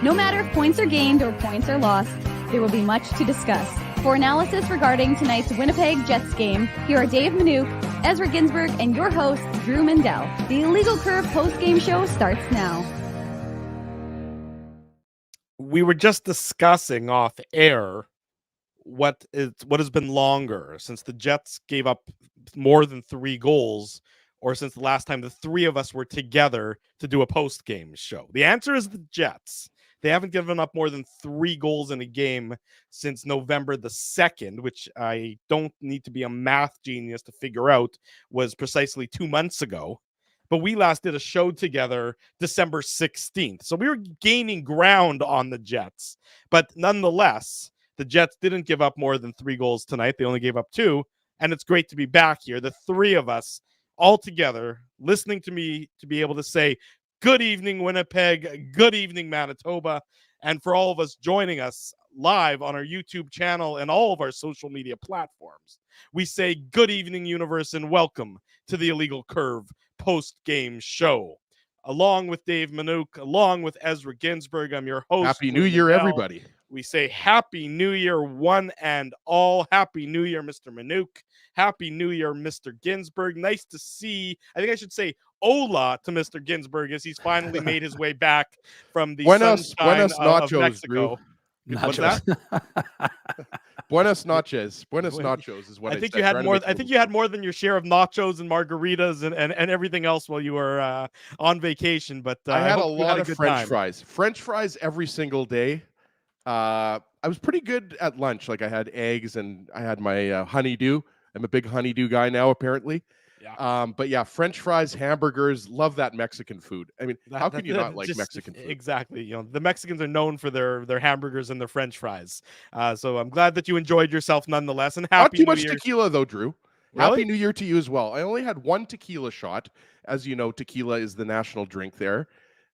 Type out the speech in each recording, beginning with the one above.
No matter if points are gained or points are lost, there will be much to discuss. For analysis regarding tonight's Winnipeg Jets game, here are Dave Manouk, Ezra Ginsburg, and your host, Drew Mandel. The Illegal Curve post-game show starts now. We were just discussing off air what has been longer, since the Jets gave up more than 3 goals, or since the last time the three of us were together to do a post-game show. The answer is the Jets. They haven't given up more than 3 goals in a game since November the 2nd, which I don't need to be a math genius to figure out was precisely 2 months ago. But we last did a show together December 16th. So we were gaining ground on the Jets. But nonetheless, the Jets didn't give up more than 3 goals tonight. They only gave up 2. And it's great to be back here, the three of us all together, listening to me to be able to say, good evening, Winnipeg. Good evening, Manitoba. And for all of us joining us live on our YouTube channel and all of our social media platforms, we say good evening, universe, and welcome to the Illegal Curve post-game show. Along with Dave Manouk, along with Ezra Ginsburg, I'm your host. Happy New Year, everybody. We say Happy New Year, one and all. Happy New Year, Mr. Manouk. Happy New Year, Mr. Ginsburg. Nice to see. I think I should say hola to Mr. Ginsburg as he's finally made his way back from the sunshine of Mexico. What's that? Buenos noches. Buenos nachos is what I think said. you had more. I think you had more than your share of nachos and margaritas and everything else while you were on vacation. But I had a lot of French fries. French fries every single day. I was pretty good at lunch. Like I had eggs and I had my honeydew. I'm a big honeydew guy now, apparently. Yeah. But yeah, French fries, hamburgers, love that Mexican food. I mean, how can you not like Mexican food? Exactly. You know, the Mexicans are known for their hamburgers and their French fries. So I'm glad that you enjoyed yourself nonetheless. And happy Not too New Year. much tequila though, Drew. Really? Happy New Year to you as well. I only had 1 tequila shot. As you know, tequila is the national drink there.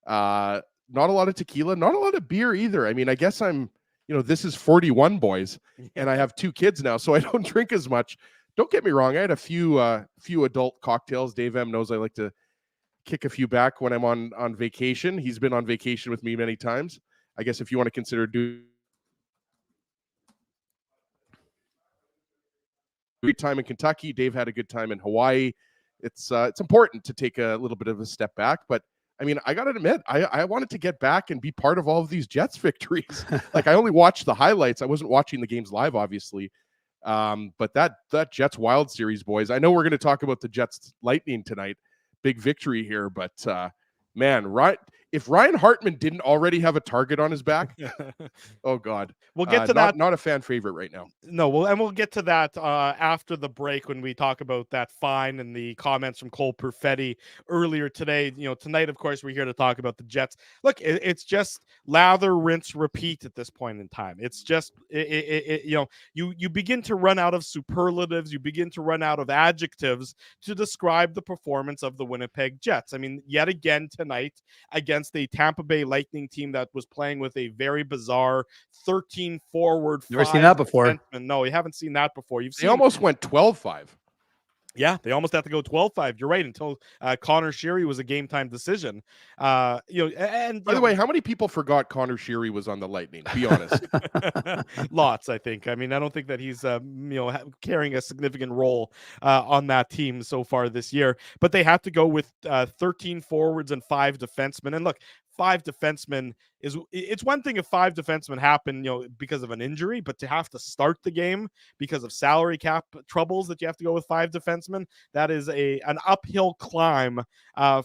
Not a lot of tequila, not a lot of beer either. I mean, I guess this is 41, boys, and I have 2 kids now, so I don't drink as much. Don't get me wrong. I had a few adult cocktails. Dave M knows I like to kick a few back when I'm on vacation. He's been on vacation with me many times. I guess if you want to consider doing a good time in Kentucky, Dave had a good time in Hawaii. It's important to take a little bit of a step back, but I mean, I got to admit, I wanted to get back and be part of all of these Jets victories. Like I only watched the highlights. I wasn't watching the games live, obviously. But that Jets Wild Series, boys, I know we're going to talk about the Jets Lightning tonight. Big victory here, but man, right. If Ryan Hartman didn't already have a target on his back, oh God, we'll get to that. Not a fan favorite right now. No, we'll get to that after the break when we talk about that fine and the comments from Hartman-Perfetti earlier today. You know, tonight, of course, we're here to talk about the Jets. Look, it's just lather, rinse, repeat at this point in time. It's just you begin to run out of superlatives, you begin to run out of adjectives to describe the performance of the Winnipeg Jets. I mean, yet again tonight against the Tampa Bay Lightning team that was playing with a very bizarre 13 forward. Never seen that before. Defenseman. No, you haven't seen that before. They almost went 12-5. Yeah, they almost had to go 12-5. You're right, until Connor Sheary was a game-time decision. And by the way, how many people forgot Connor Sheary was on the Lightning? Be honest. Lots, I think. I mean, I don't think that he's carrying a significant role on that team so far this year. But they had to go with 13 forwards and 5 defensemen. And look, 5 defensemen it's one thing if 5 defensemen happen, because of an injury, but to have to start the game because of salary cap troubles that you have to go with 5 defensemen, that is an uphill climb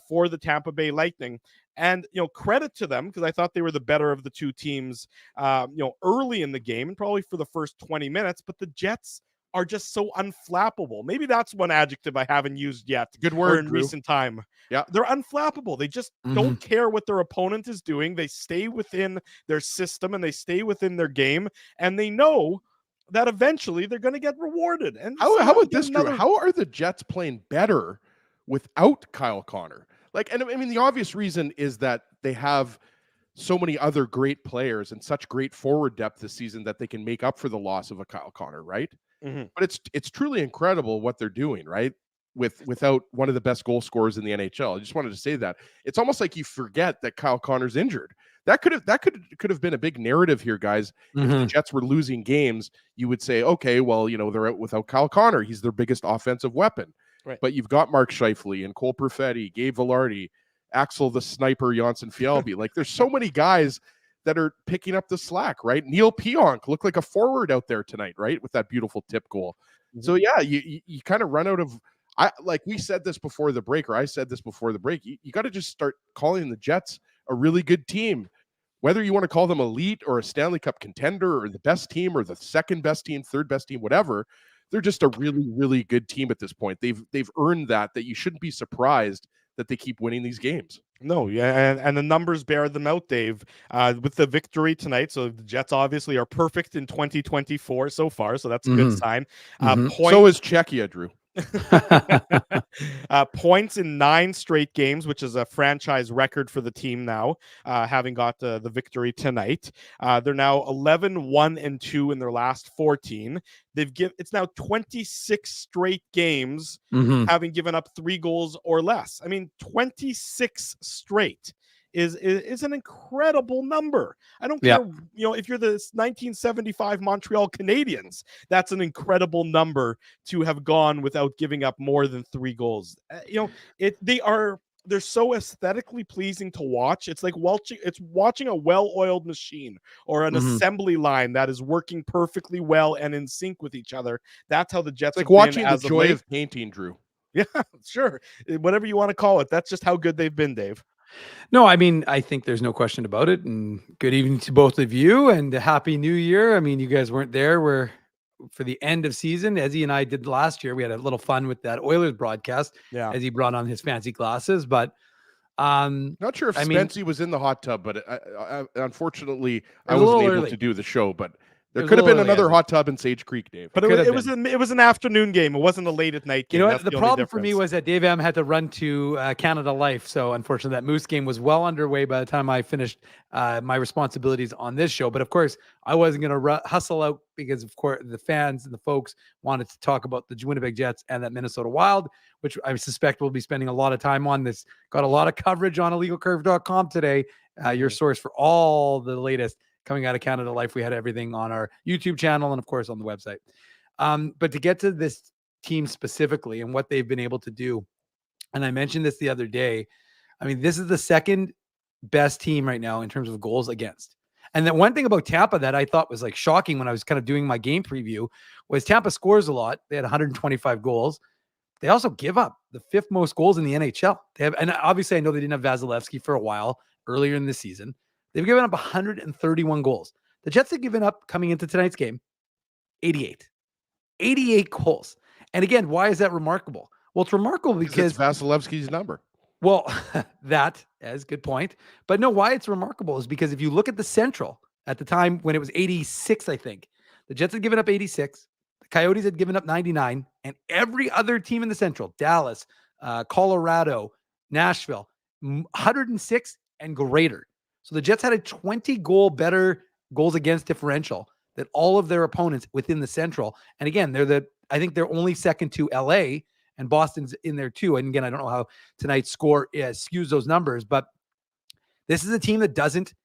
for the Tampa Bay Lightning. And, credit to them, because I thought they were the better of the 2 teams, early in the game and probably for the first 20 minutes, but the Jets are just so unflappable. Maybe that's one adjective I haven't used yet. Good word, in Drew. Recent time. Yeah. They're unflappable. They just don't care what their opponent is doing. They stay within their system and they stay within their game, and they know that eventually they're going to get rewarded. And how about this, Drew? How are the Jets playing better without Kyle Connor? And I mean, the obvious reason is that they have so many other great players and such great forward depth this season that they can make up for the loss of a Kyle Connor, right? Mm-hmm. But it's truly incredible what they're doing, right? Without one of the best goal scorers in the NHL. I just wanted to say that. It's almost like you forget that Kyle Connor's injured, that could have been a big narrative here, guys. If the Jets were losing games, you would say, okay, well, they're out without Kyle Connor. He's their biggest offensive weapon. Right. But you've got Mark Scheifele and Cole Perfetti, Gabe Velarde, Axel the Sniper, Janssen Fjellby. Like, there's so many guys that are picking up the slack, right? Neil Pionk looked like a forward out there tonight, right, with that beautiful tip goal. So yeah, you kind of run out of. We said this before the break, or I said this before the break. You got to just start calling the Jets a really good team, whether you want to call them elite or a Stanley Cup contender or the best team or the second best team, third best team, whatever. They're just a really, really good team at this point. They've earned that you shouldn't be surprised that they keep winning these games. No, yeah, and the numbers bear them out, Dave, with the victory tonight. So the Jets obviously are perfect in 2024 so far, so that's a good sign. So is Czechia, Drew. Points in 9 straight games, which is a franchise record for the team now, having got the victory tonight. They're now 11-1-2 in their last 14. It's now 26 straight games having given up 3 goals or less. I mean, 26 straight is an incredible number. I don't care, if you're the 1975 Montreal Canadiens, that's an incredible number to have gone without giving up more than 3 goals. They're so aesthetically pleasing to watch. It's like watching a well-oiled machine or an assembly line that is working perfectly well and in sync with each other. That's how the Jets like watching the joy of painting, Drew. Yeah, sure. Whatever you want to call it. That's just how good they've been, Dave. No, I mean, I think there's no question about it. And good evening to both of you and a happy new year. I mean, you guys weren't there. For the end of season, as he and I did last year, we had a little fun with that Oilers broadcast as he brought on his fancy glasses. But not sure if Spency was in the hot tub, but unfortunately, I wasn't able to do the show. But there could have been another hot tub in Sage Creek, Dave. But it was an afternoon game. It wasn't a late at night game. You know what? The problem for me was that Dave M had to run to Canada Life. So unfortunately, that Moose game was well underway by the time I finished my responsibilities on this show. But of course, I wasn't going to hustle out because, of course, the fans and the folks wanted to talk about the Winnipeg Jets and that Minnesota Wild, which I suspect we'll be spending a lot of time on. This got a lot of coverage on illegalcurve.com today. Your source for all the latest coming out of Canada Life. We had everything on our YouTube channel and, of course, on the website. But to get to this team specifically and what they've been able to do, and I mentioned this the other day, I mean, this is the second best team right now in terms of goals against. And the one thing about Tampa that I thought was like shocking when I was kind of doing my game preview was Tampa scores a lot. They had 125 goals. They also give up the 5th most goals in the NHL. And obviously I know they didn't have Vasilevsky for a while earlier in the season. They've given up 131 goals. The Jets have given up, coming into tonight's game, 88. 88 goals. And again, why is that remarkable? Well, it's remarkable because it's Vasilevsky's number. Well, that is a good point. But no, why it's remarkable is because if you look at the Central at the time when it was 86, I think, the Jets had given up 86. The Coyotes had given up 99. And every other team in the Central, Dallas, Colorado, Nashville, 106 and greater. So the Jets had a 20-goal better goals against differential than all of their opponents within the Central. And again, I think they're only second to LA, and Boston's in there too. And again, I don't know how tonight's score skews those numbers, but this is a team that doesn't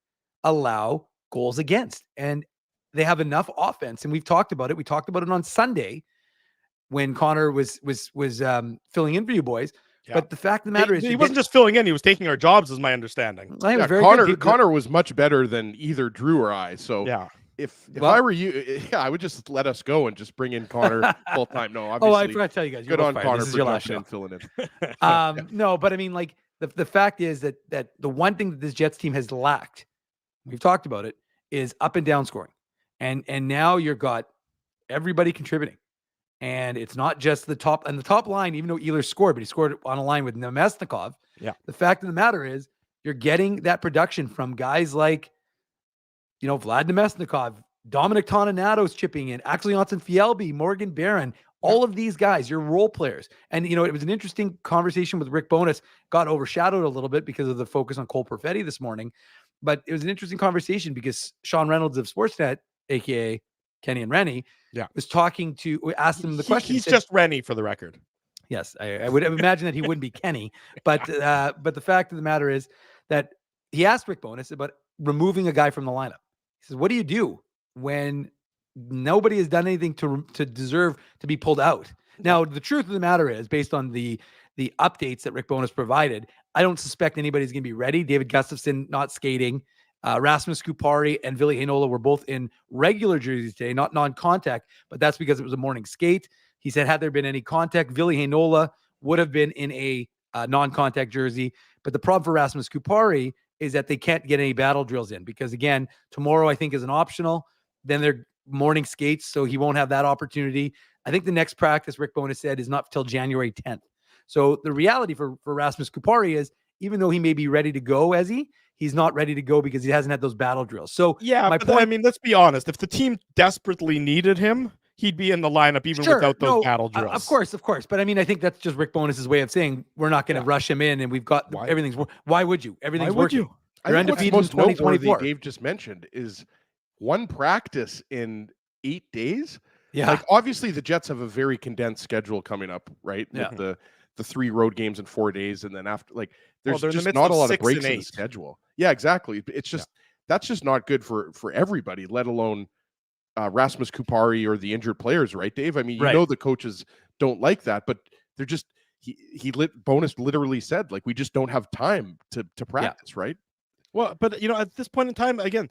allow goals against, and they have enough offense. And we've talked about it. We talked about it on Sunday when Connor was filling in for you boys. Yeah. But the fact of the matter is, he wasn't just filling in; he was taking our jobs, is my understanding. Connor was much better than either Drew or I. So yeah, if I were you, I would just let us go and just bring in Connor full time. No, obviously. I forgot to tell you guys. Good on Connor this for your last show. and filling in. No, but I mean, like the fact is that the one thing that this Jets team has lacked, we've talked about it, is up and down scoring, and now you've got everybody contributing. And it's not just the top line, even though Ehlers scored, but he scored on a line with Nemesnikov. Yeah. The fact of the matter is you're getting that production from guys like, Vlad Nemesnikov, Dominic Toninado's chipping in, Axel Janssen-Fjällby, Morgan Barron, all of these guys, your role players. And, it was an interesting conversation with Rick Bowness, got overshadowed a little bit because of the focus on Cole Perfetti this morning. But it was an interesting conversation because Sean Reynolds of Sportsnet, a.k.a. Kenny and Rennie, was asked him the question. He's just Rennie, for the record. Yes, I would imagine that he wouldn't be Kenny, but the fact of the matter is that he asked Rick Bowness about removing a guy from the lineup. He says, what do you do when nobody has done anything to deserve to be pulled out? Now, the truth of the matter is, based on the updates that Rick Bowness provided, I don't suspect anybody's going to be ready. David Gustafsson not skating. Rasmus Kupari and Ville Heinola were both in regular jerseys today, not non-contact, but that's because it was a morning skate. He said, had there been any contact, Ville Heinola would have been in a non-contact jersey. But the problem for Rasmus Kupari is that they can't get any battle drills in because, again, tomorrow I think is an optional. Then they're morning skates, so he won't have that opportunity. I think the next practice, Rick Bowness said, is not till January 10th. So the reality for Rasmus Kupari is, even though he may be ready to go, he's not ready to go because he hasn't had those battle drills. So yeah, my but point, I mean, let's be honest. If the team desperately needed him, he'd be in the lineup even without those battle drills. Of course. But I mean, I think that's just Rick Bowness's way of saying we're not going to rush him in, and we've got everything's. Why would you? Everything's working. You're undefeated in 2024. Dave just mentioned is one practice in 8 days. Yeah. Like, obviously the Jets have a very condensed schedule coming up, right? Yeah. With the 3 road games in 4 days, and then after, like, there's just in not a lot of 6 breaks and in the 8. schedule. Yeah, exactly. It's just that's just not good for everybody, let alone Rasmus Kupari or the injured players, right, Dave? I mean, you know the coaches don't like that, but they're just Bowness literally said, like, we just don't have time to practice, right? Well, but at this point in time, again,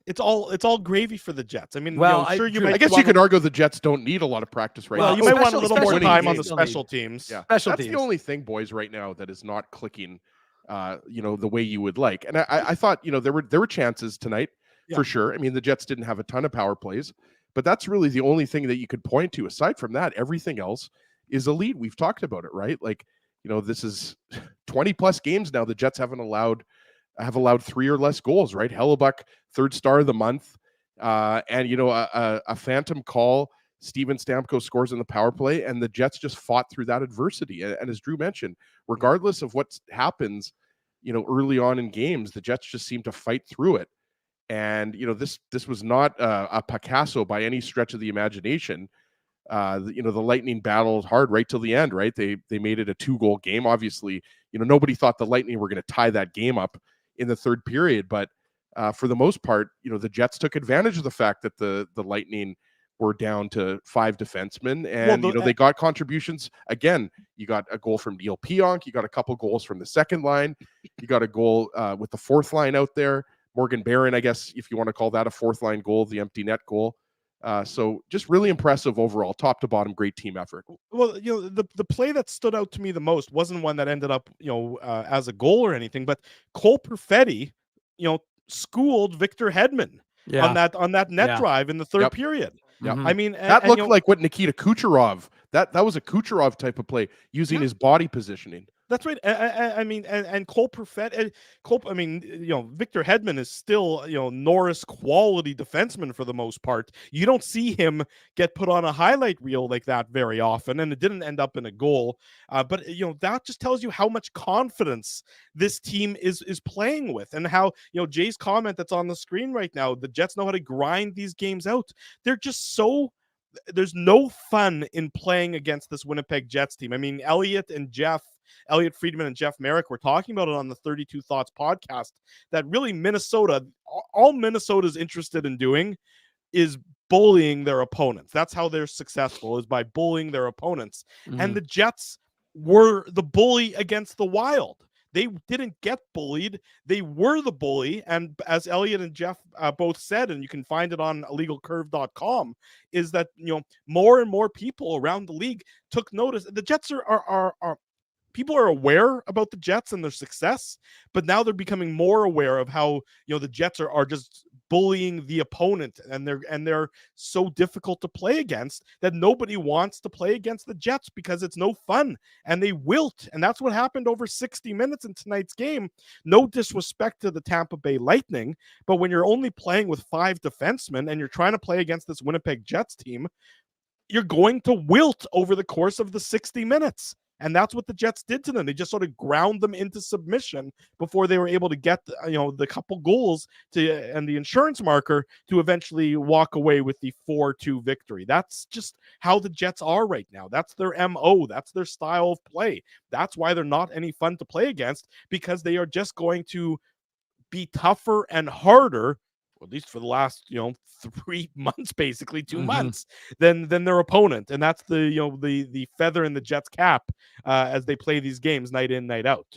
it's all gravy for the Jets. I mean, well, I guess you can argue the Jets don't need a lot of practice right now. Well, you might want a little more time on the teams. special teams. Yeah, Special that's teams. the only thing, boys, right now that is not clicking, the way you would like. And I thought, there were chances tonight for sure. I mean, the Jets didn't have a ton of power plays, but that's really the only thing that you could point to. Aside from that, everything else is elite. We've talked about it, right? Like, this is 20 plus games now. The Jets have allowed 3 or less goals, right? Hellebuck, third star of the month. And a phantom call. Steven Stamkos scores in the power play, and the Jets just fought through that adversity. And as Drew mentioned, regardless of what happens, early on in games, the Jets just seem to fight through it. And this was not a Picasso by any stretch of the imagination. The Lightning battled hard right till the end, right? They made it a 2-goal game. Obviously, nobody thought the Lightning were going to tie that game up in the third period, but for the most part, the Jets took advantage of the fact that the Lightning were down to 5 defensemen, and they got contributions. Again, you got a goal from Neil Pionk, you got a couple goals from the second line, you got a goal with the fourth line out there. Morgan Barron, I guess, if you want to call that a fourth line goal, the empty net goal. So just really impressive overall, top to bottom, great team effort. Well, the play that stood out to me the most wasn't one that ended up, as a goal or anything, but Cole Perfetti, schooled Victor Hedman on that net drive in the third period. Yep. I mean, that looked like what Nikita Kucherov, that was a Kucherov type of play using his body positioning. That's right. I mean, and Cole Perfetti, Victor Hedman is still, Norris quality defenseman for the most part. You don't see him get put on a highlight reel like that very often, and it didn't end up in a goal. But that just tells you how much confidence this team is playing with, and how, Jay's comment that's on the screen right now, the Jets know how to grind these games out. They're just there's no fun in playing against this Winnipeg Jets team. I mean, Elliot Friedman and Jeff Merrick were talking about it on the 32 Thoughts podcast, that really all Minnesota's interested in doing is bullying their opponents. That's how they're successful, is by bullying their opponents. Mm-hmm. And the Jets were the bully against the Wild. They didn't get bullied. They were the bully. And as Elliot and Jeff both said, and you can find it on illegalcurve.com, is that, more and more people around the league took notice. The Jets are people are aware about the Jets and their success, but now they're becoming more aware of how, the Jets are just bullying the opponent, and they're so difficult to play against that nobody wants to play against the Jets because it's no fun, and they wilt. And that's what happened over 60 minutes in tonight's game. No disrespect to the Tampa Bay Lightning, but when you're only playing with 5 defensemen and you're trying to play against this Winnipeg Jets team, you're going to wilt over the course of the 60 minutes. And that's what the Jets did to them. They just sort of ground them into submission before they were able to get, the couple goals and the insurance marker to eventually walk away with the 4-2 victory. That's just how the Jets are right now. That's their MO. That's their style of play. That's why they're not any fun to play against, because they are just going to be tougher and harder, or at least for the last 3 months, basically 2 months, than their opponent, and that's the feather in the Jets' cap as they play these games night in, night out.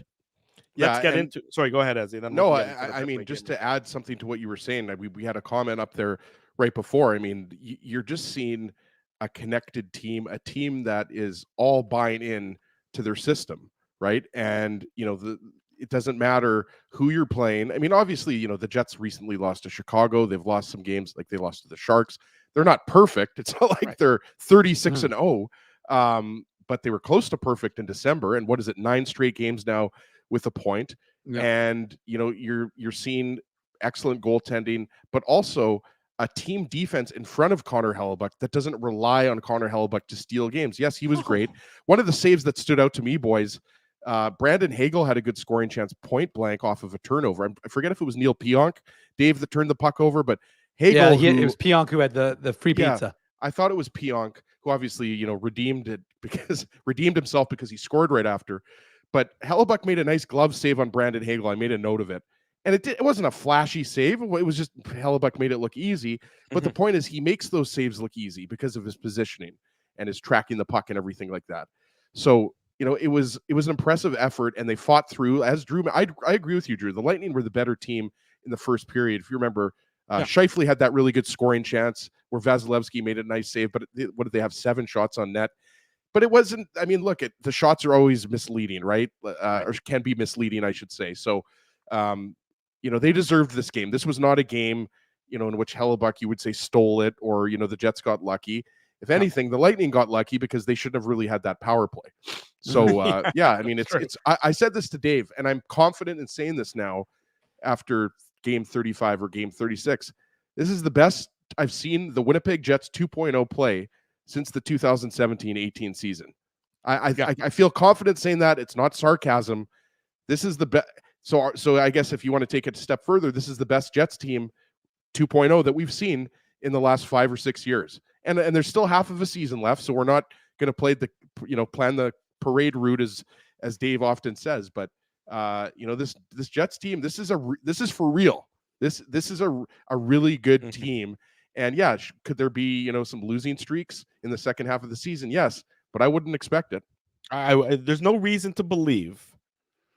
Let's get into. Sorry, go ahead, Ezzy. Then no, I mean, just to add something to what you were saying, we had a comment up there right before. I mean, you're just seeing a connected team, a team that is all buying in to their system, right? And it doesn't matter who you're playing. I mean, obviously, the Jets recently lost to Chicago. They've lost some games, like they lost to the Sharks. They're not perfect. It's not like they're 36-0, but they were close to perfect in December. And what is it? 9 straight games now with a point. Yeah. And you're seeing excellent goaltending, but also a team defense in front of Connor Hellebuyck that doesn't rely on Connor Hellebuyck to steal games. Yes, he was great. One of the saves that stood out to me, boys, Brandon Hagel had a good scoring chance point blank off of a turnover. I forget if it was Neil Pionk, Dave, that turned the puck over, but Hagel. Yeah, it was Pionk who had the free pizza. I thought it was Pionk, who obviously redeemed himself because he scored right after. But Hellebuyck made a nice glove save on Brandon Hagel. I made a note of it. And it wasn't a flashy save. It was just Hellebuyck made it look easy. But the point is he makes those saves look easy because of his positioning and his tracking the puck and everything like that. So, it was an impressive effort, and they fought through. As Drew, I agree with you, Drew. The Lightning were the better team in the first period. If you remember, Scheifele had that really good scoring chance where Vasilevsky made a nice save. But what did they have? 7 shots on net. But it wasn't, I mean, look, the shots are always misleading, right? Or can be misleading, I should say. So, they deserved this game. This was not a game, in which Hellebuyck, you would say, stole it, or, the Jets got lucky. If anything, the Lightning got lucky because they shouldn't have really had that power play. So, I mean, I said this to Dave, and I'm confident in saying this now after game 35 or game 36. This is the best I've seen the Winnipeg Jets 2.0 play since the 2017-18 season. I feel confident saying that. It's not sarcasm. This is the best. So I guess if you want to take it a step further, this is the best Jets team 2.0 that we've seen in the last 5 or 6 years. And there's still half of a season left, so we're not going to plan the parade route as Dave often says. But this Jets team, this is for real. This is a really good team. And could there be some losing streaks in the second half of the season? Yes, but I wouldn't expect it. There's no reason to believe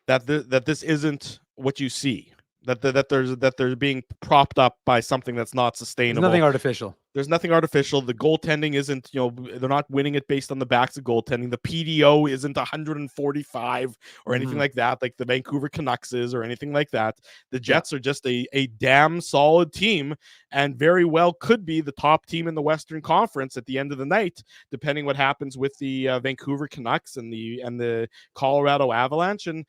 that this isn't what you see. That they're being propped up by something that's not sustainable. There's nothing artificial. There's nothing artificial. The goaltending isn't, they're not winning it based on the backs of goaltending. The PDO isn't 145 or anything like that, like the Vancouver Canucks is or anything like that. The Jets are just a damn solid team, and very well could be the top team in the Western Conference at the end of the night, depending what happens with the Vancouver Canucks and the Colorado Avalanche. And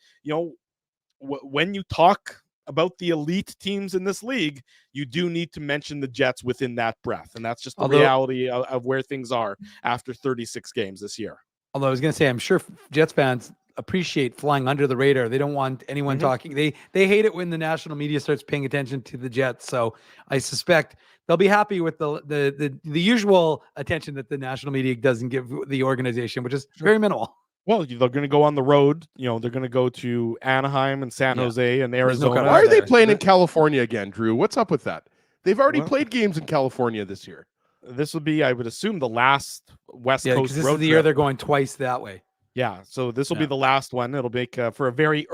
when you talk about the elite teams in this league, you do need to mention the Jets within that breath. And that's just the reality of where things are after 36 games this year. Although I was going to say, I'm sure Jets fans appreciate flying under the radar. They don't want anyone talking. They hate it when the national media starts paying attention to the Jets. So I suspect they'll be happy with the usual attention that the national media doesn't give the organization, which is very minimal. Well, they're going to go on the road. They're going to go to Anaheim and San Jose and Arizona. Why are they playing in California again, Drew? What's up with that? They've already played games in California this year. This would be, I would assume, the last West Coast this road is the year they're going twice that way. Yeah, so this will be the last one. It'll make for a very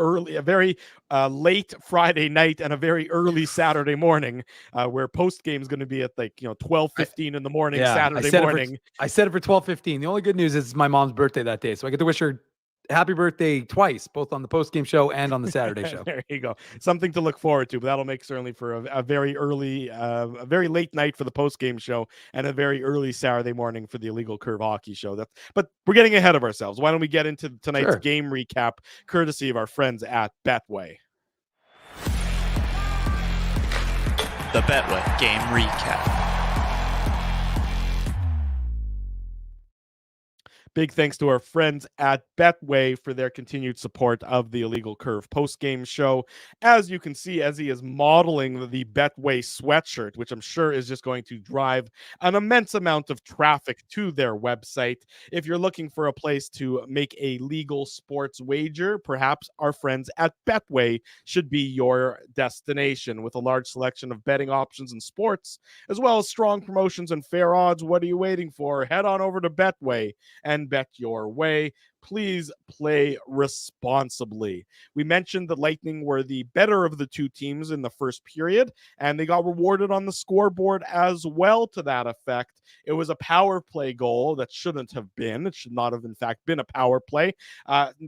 late Friday night and a very early Saturday morning, where post game is going to be at 12:15 in the morning Saturday morning. I said it for 12:15. The only good news is it's my mom's birthday that day, so I get to wish her happy birthday twice, both on the post game show and on the Saturday show. There you go, something to look forward to. But that'll make certainly for a very early, a very late night for the post game show and a very early Saturday morning for the Illegal Curve Hockey show. But we're getting ahead of ourselves. Why don't we get into tonight's game recap, courtesy of our friends at Betway. The Betway game recap. Big thanks to our friends at Betway for their continued support of the Illegal Curve post-game show. As you can see, Ezzy is modeling the Betway sweatshirt, which I'm sure is just going to drive an immense amount of traffic to their website. If you're looking for a place to make a legal sports wager, perhaps our friends at Betway should be your destination. With a large selection of betting options in sports, as well as strong promotions and fair odds, what are you waiting for? Head on over to Betway and bet your way. Please play responsibly. We mentioned the Lightning were the better of the two teams in the first period, and they got rewarded on the scoreboard as well to that effect. It was a power play goal that shouldn't have been. It should not have, in fact, been a power play.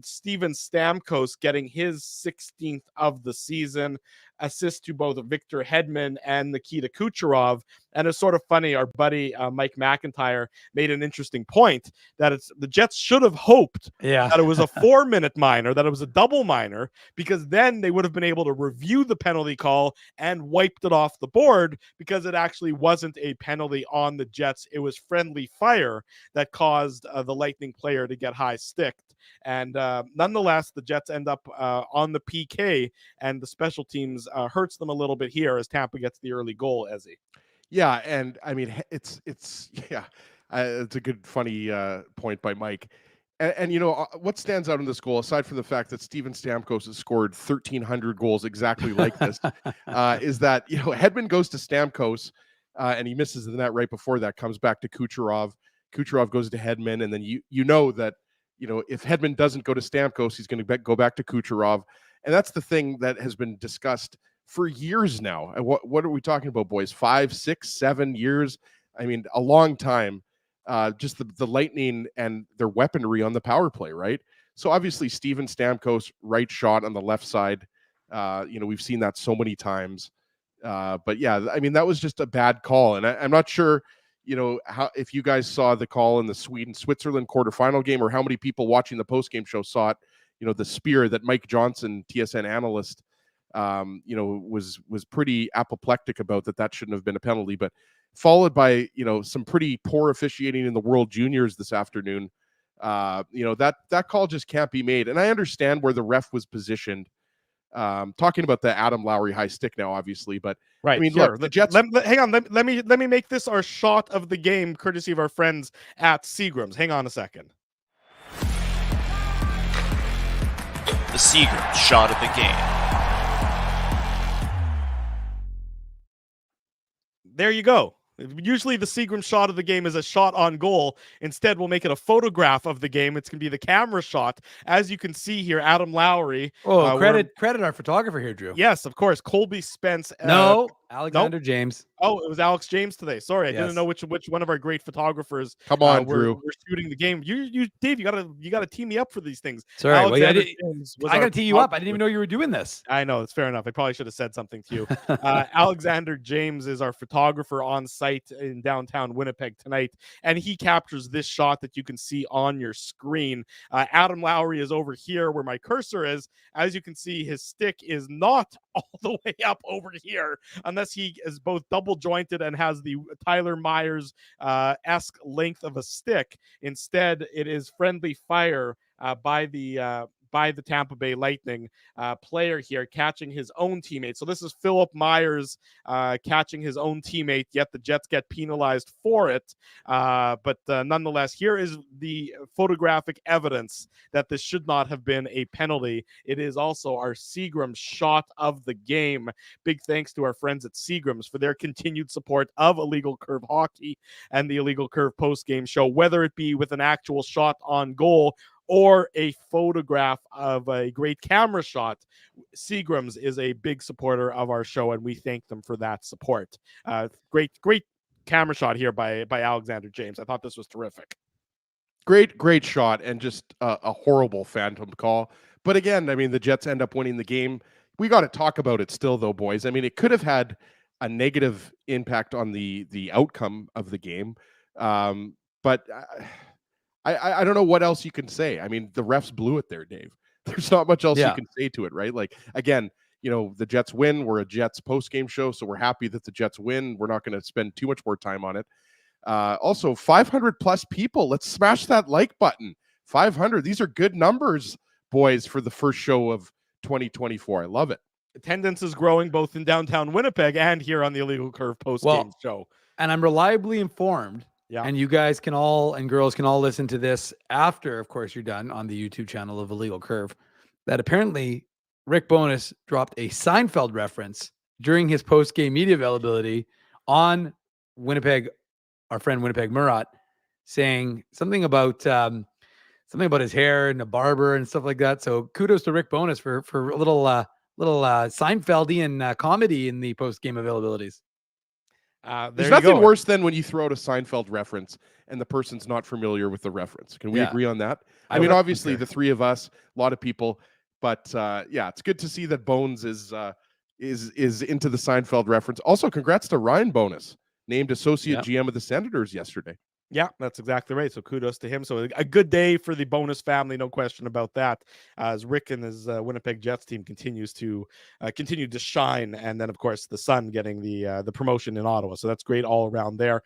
Steven Stamkos getting his 16th of the season, assist to both Victor Hedman and Nikita Kucherov. And it's sort of funny, our buddy Mike McIntyre made an interesting point that the Jets should have hoped that it was a 4-minute minor, that it was a double minor, because then they would have been able to review the penalty call and wiped it off the board, because it actually wasn't a penalty on the Jets. It was friendly fire that caused the Lightning player to get high sticked. And nonetheless, the Jets end up on the PK, and the special teams hurts them a little bit here as Tampa gets the early goal, Ezzy. Yeah, and I mean, it's a good, funny point by Mike. And you know, what stands out in this goal, aside from the fact that Steven Stamkos has scored 1,300 goals exactly like this, is that, you know, Hedman goes to Stamkos and he misses the net right before that, comes back to Kucherov. Kucherov goes to Hedman, and then you know that, you know, if Hedman doesn't go to Stamkos, he's going to go back to Kucherov. And that's the thing that has been discussed for years now. And what are we talking about, boys? 5, 6, 7 years? I mean, a long time. Just the Lightning and their weaponry on the power play, right? So obviously Steven Stamkos, right shot on the left side. You know, we've seen that so many times. But yeah, I mean, that was just a bad call. And I'm not sure, you know, if you guys saw the call in the Sweden-Switzerland quarterfinal game, or how many people watching the postgame show saw it, you know, the spear that Mike Johnson, TSN analyst, you know, was pretty apoplectic about that shouldn't have been a penalty, but followed by, you know, some pretty poor officiating in the World Juniors this afternoon. You know, that call just can't be made. And I understand where the ref was positioned. Talking about the Adam Lowry high stick now, obviously, but right. I mean, here, look, the Jets. Hang on. Let me make this our shot of the game, courtesy of our friends at Seagram's. Hang on a second. The Seagram shot of the game. There you go. Usually the Seagram shot of the game is a shot on goal. Instead, we'll make it a photograph of the game. It's going to be the camera shot. As you can see here, Adam Lowry. Oh, credit our photographer here, Drew. Yes, of course. Colby Spence. No, Alexander James. Oh, it was Alex James today. Sorry, I didn't know which one of our great photographers. Come on, Drew. We're shooting the game. You, Dave, you gotta tee me up for these things. Sorry, I gotta tee you up. I didn't even know you were doing this. I know, it's fair enough. I probably should have said something to you. Alexander James is our photographer on site in downtown Winnipeg tonight, and he captures this shot that you can see on your screen. Adam Lowry is over here where my cursor is. As you can see, his stick is not all the way up over here, unless he is both double jointed and has the Tyler Myers esque length of a stick. Instead, it is friendly fire by the Tampa Bay Lightning player here, catching his own teammate. So this is Philip Myers catching his own teammate, yet the Jets get penalized for it. But nonetheless, here is the photographic evidence that this should not have been a penalty. It is also our Seagram shot of the game. Big thanks to our friends at Seagram's for their continued support of Illegal Curve Hockey and the Illegal Curve post-game show, whether it be with an actual shot on goal or a photograph of a great camera shot. Seagram's is a big supporter of our show, and we thank them for that support. Great camera shot here by Alexander James. I thought this was terrific. Great shot, and just a horrible phantom call. But again, I mean, the Jets end up winning the game. We got to talk about it still, though, boys. I mean, it could have had a negative impact on the outcome of the game. But I don't know what else you can say. I mean, the refs blew it there, Dave. There's not much else you can say to it, right? Like, again, you know, the Jets win. We're a Jets post-game show, so we're happy that the Jets win. We're not going to spend too much more time on it. Also, 500 plus people. Let's smash that like button. 500. These are good numbers, boys, for the first show of 2024. I love it. Attendance is growing both in downtown Winnipeg and here on the Illegal Curve post-game show. And I'm reliably informed, and you guys can all, and girls can all listen to this after, of course, you're done on the YouTube channel of Illegal Curve, that apparently Rick Bowness dropped a Seinfeld reference during his post-game media availability on Winnipeg, our friend Winnipeg Murat, saying something about his hair and a barber and stuff like that. So kudos to Rick Bowness for a little Seinfeldian comedy in the post-game availabilities. There's nothing worse than when you throw out a Seinfeld reference and the person's not familiar with the reference. Can we agree on that? I mean, obviously the three of us, a lot of people, but it's good to see that Bones is into the Seinfeld reference. Also, congrats to Ryan Bowness, named associate GM of the Senators yesterday. Yeah, that's exactly right. So kudos to him. So a good day for the Bowness family, no question about that. As Rick and his Winnipeg Jets team continue to shine, and then of course the Sun getting the promotion in Ottawa. So that's great all around there.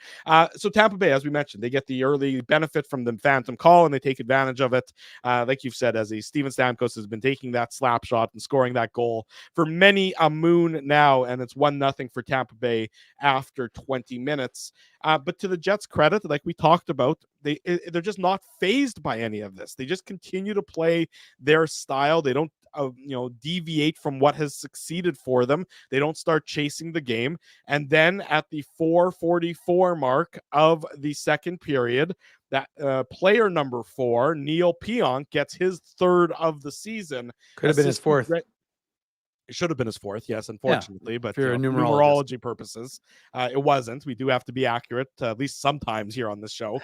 So Tampa Bay, as we mentioned, they get the early benefit from the phantom call, and they take advantage of it. Like you've said, as Steven Stamkos has been taking that slap shot and scoring that goal for many a moon now, and it's 1-0 for Tampa Bay after 20 minutes. But to the Jets' credit, like we talked about, they're just not fazed by any of this. They just continue to play their style. They don't deviate from what has succeeded for them. They don't start chasing the game. And then at the 4:44 mark of the second period, that player number 4, Neil Pionk, gets his third of the season. Could have been his fourth. It should have been his fourth, yes, unfortunately, but for numerology purposes, it wasn't. We do have to be accurate, at least sometimes here on this show.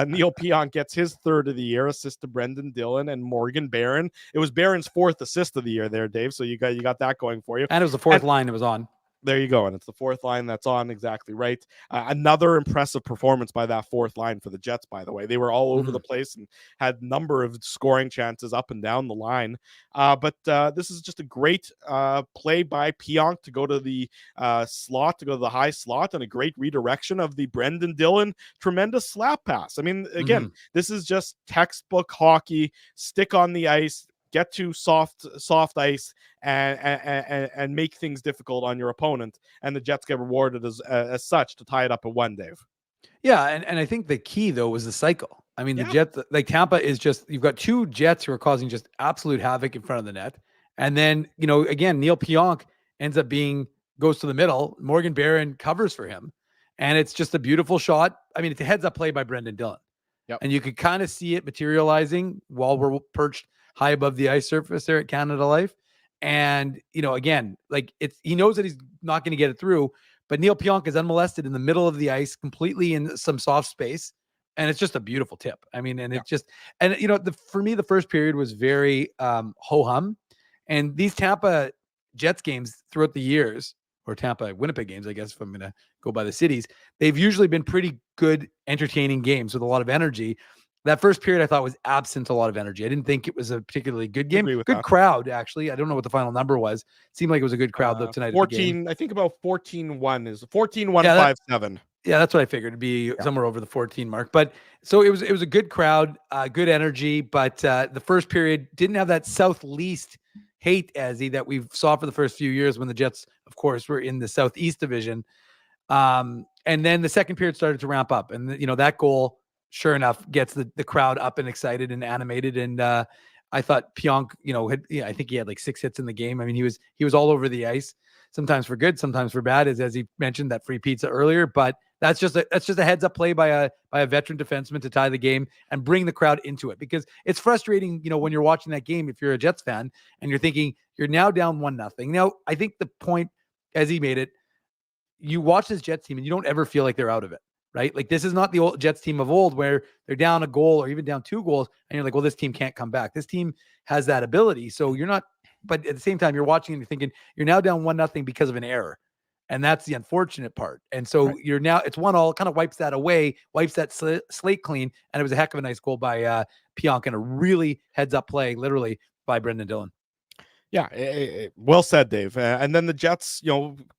Neil Pionk gets his third of the year, assist to Brendan Dillon and Morgan Barron. It was Barron's fourth assist of the year there, Dave, so you got that going for you. And it was the fourth line it was on. There you go. And it's the fourth line that's on. Exactly right. Another impressive performance by that fourth line for the Jets, by the way. They were all over the place and had a number of scoring chances up and down the line. But this is just a great play by Pionk to go to the slot, to go to the high slot, and a great redirection of the Brendan Dillon tremendous slap pass. I mean, again, this is just textbook hockey. Stick on the ice, get to soft ice, and make things difficult on your opponent, and the Jets get rewarded as such to tie it up at 1, Dave. Yeah, and I think the key though was the cycle. I mean, the Jets, like Tampa, is just, you've got two Jets who are causing just absolute havoc in front of the net, and then again, Neil Pionk ends up goes to the middle. Morgan Barron covers for him, and it's just a beautiful shot. I mean, it's a heads-up play by Brendan Dillon, and you could kind of see it materializing while we're perched high above the ice surface there at Canada Life. And, again, like he knows that he's not going to get it through, but Neil Pionk is unmolested in the middle of the ice, completely in some soft space. And it's just a beautiful tip. I mean, and it's just, and for me, the first period was very ho-hum. And these Tampa Jets games throughout the years, or Tampa Winnipeg games, I guess, if I'm going to go by the cities, they've usually been pretty good, entertaining games with a lot of energy. That first period I thought was absent a lot of energy. I didn't think it was a particularly good game. Good crowd, actually. I don't know what the final number was. It seemed like it was a good crowd though tonight. 14, I think about 14-1 is 14-157. Yeah, that's what I figured. It'd be somewhere over the 14 mark. But so it was a good crowd, good energy. But the first period didn't have that South-Least hate that we saw for the first few years when the Jets, of course, were in the Southeast division. And then the second period started to ramp up, and that goal, sure enough, gets the crowd up and excited and animated. And I thought Pionk, I think he had like 6 hits in the game. I mean, he was all over the ice, sometimes for good, sometimes for bad, as he mentioned that free pizza earlier. But that's just a heads up play by a veteran defenseman to tie the game and bring the crowd into it, because it's frustrating, when you're watching that game, if you're a Jets fan and you're thinking you're now down 1-0. Now, I think the point, as he made it, you watch this Jets team and you don't ever feel like they're out of it. Right? Like, this is not the old Jets team of old where they're down a goal or even down 2 goals and you're like, well, this team can't come back. This team has that ability. So you're not, but at the same time, you're watching and you're thinking you're now down 1-0 because of an error. And that's the unfortunate part. And so you're now, it's 1-1, kind of wipes that away, wipes that slate clean. And it was a heck of a nice goal by Pionk and a really heads up play, literally, by Brendan Dillon. Yeah, well said, Dave. And then the Jets,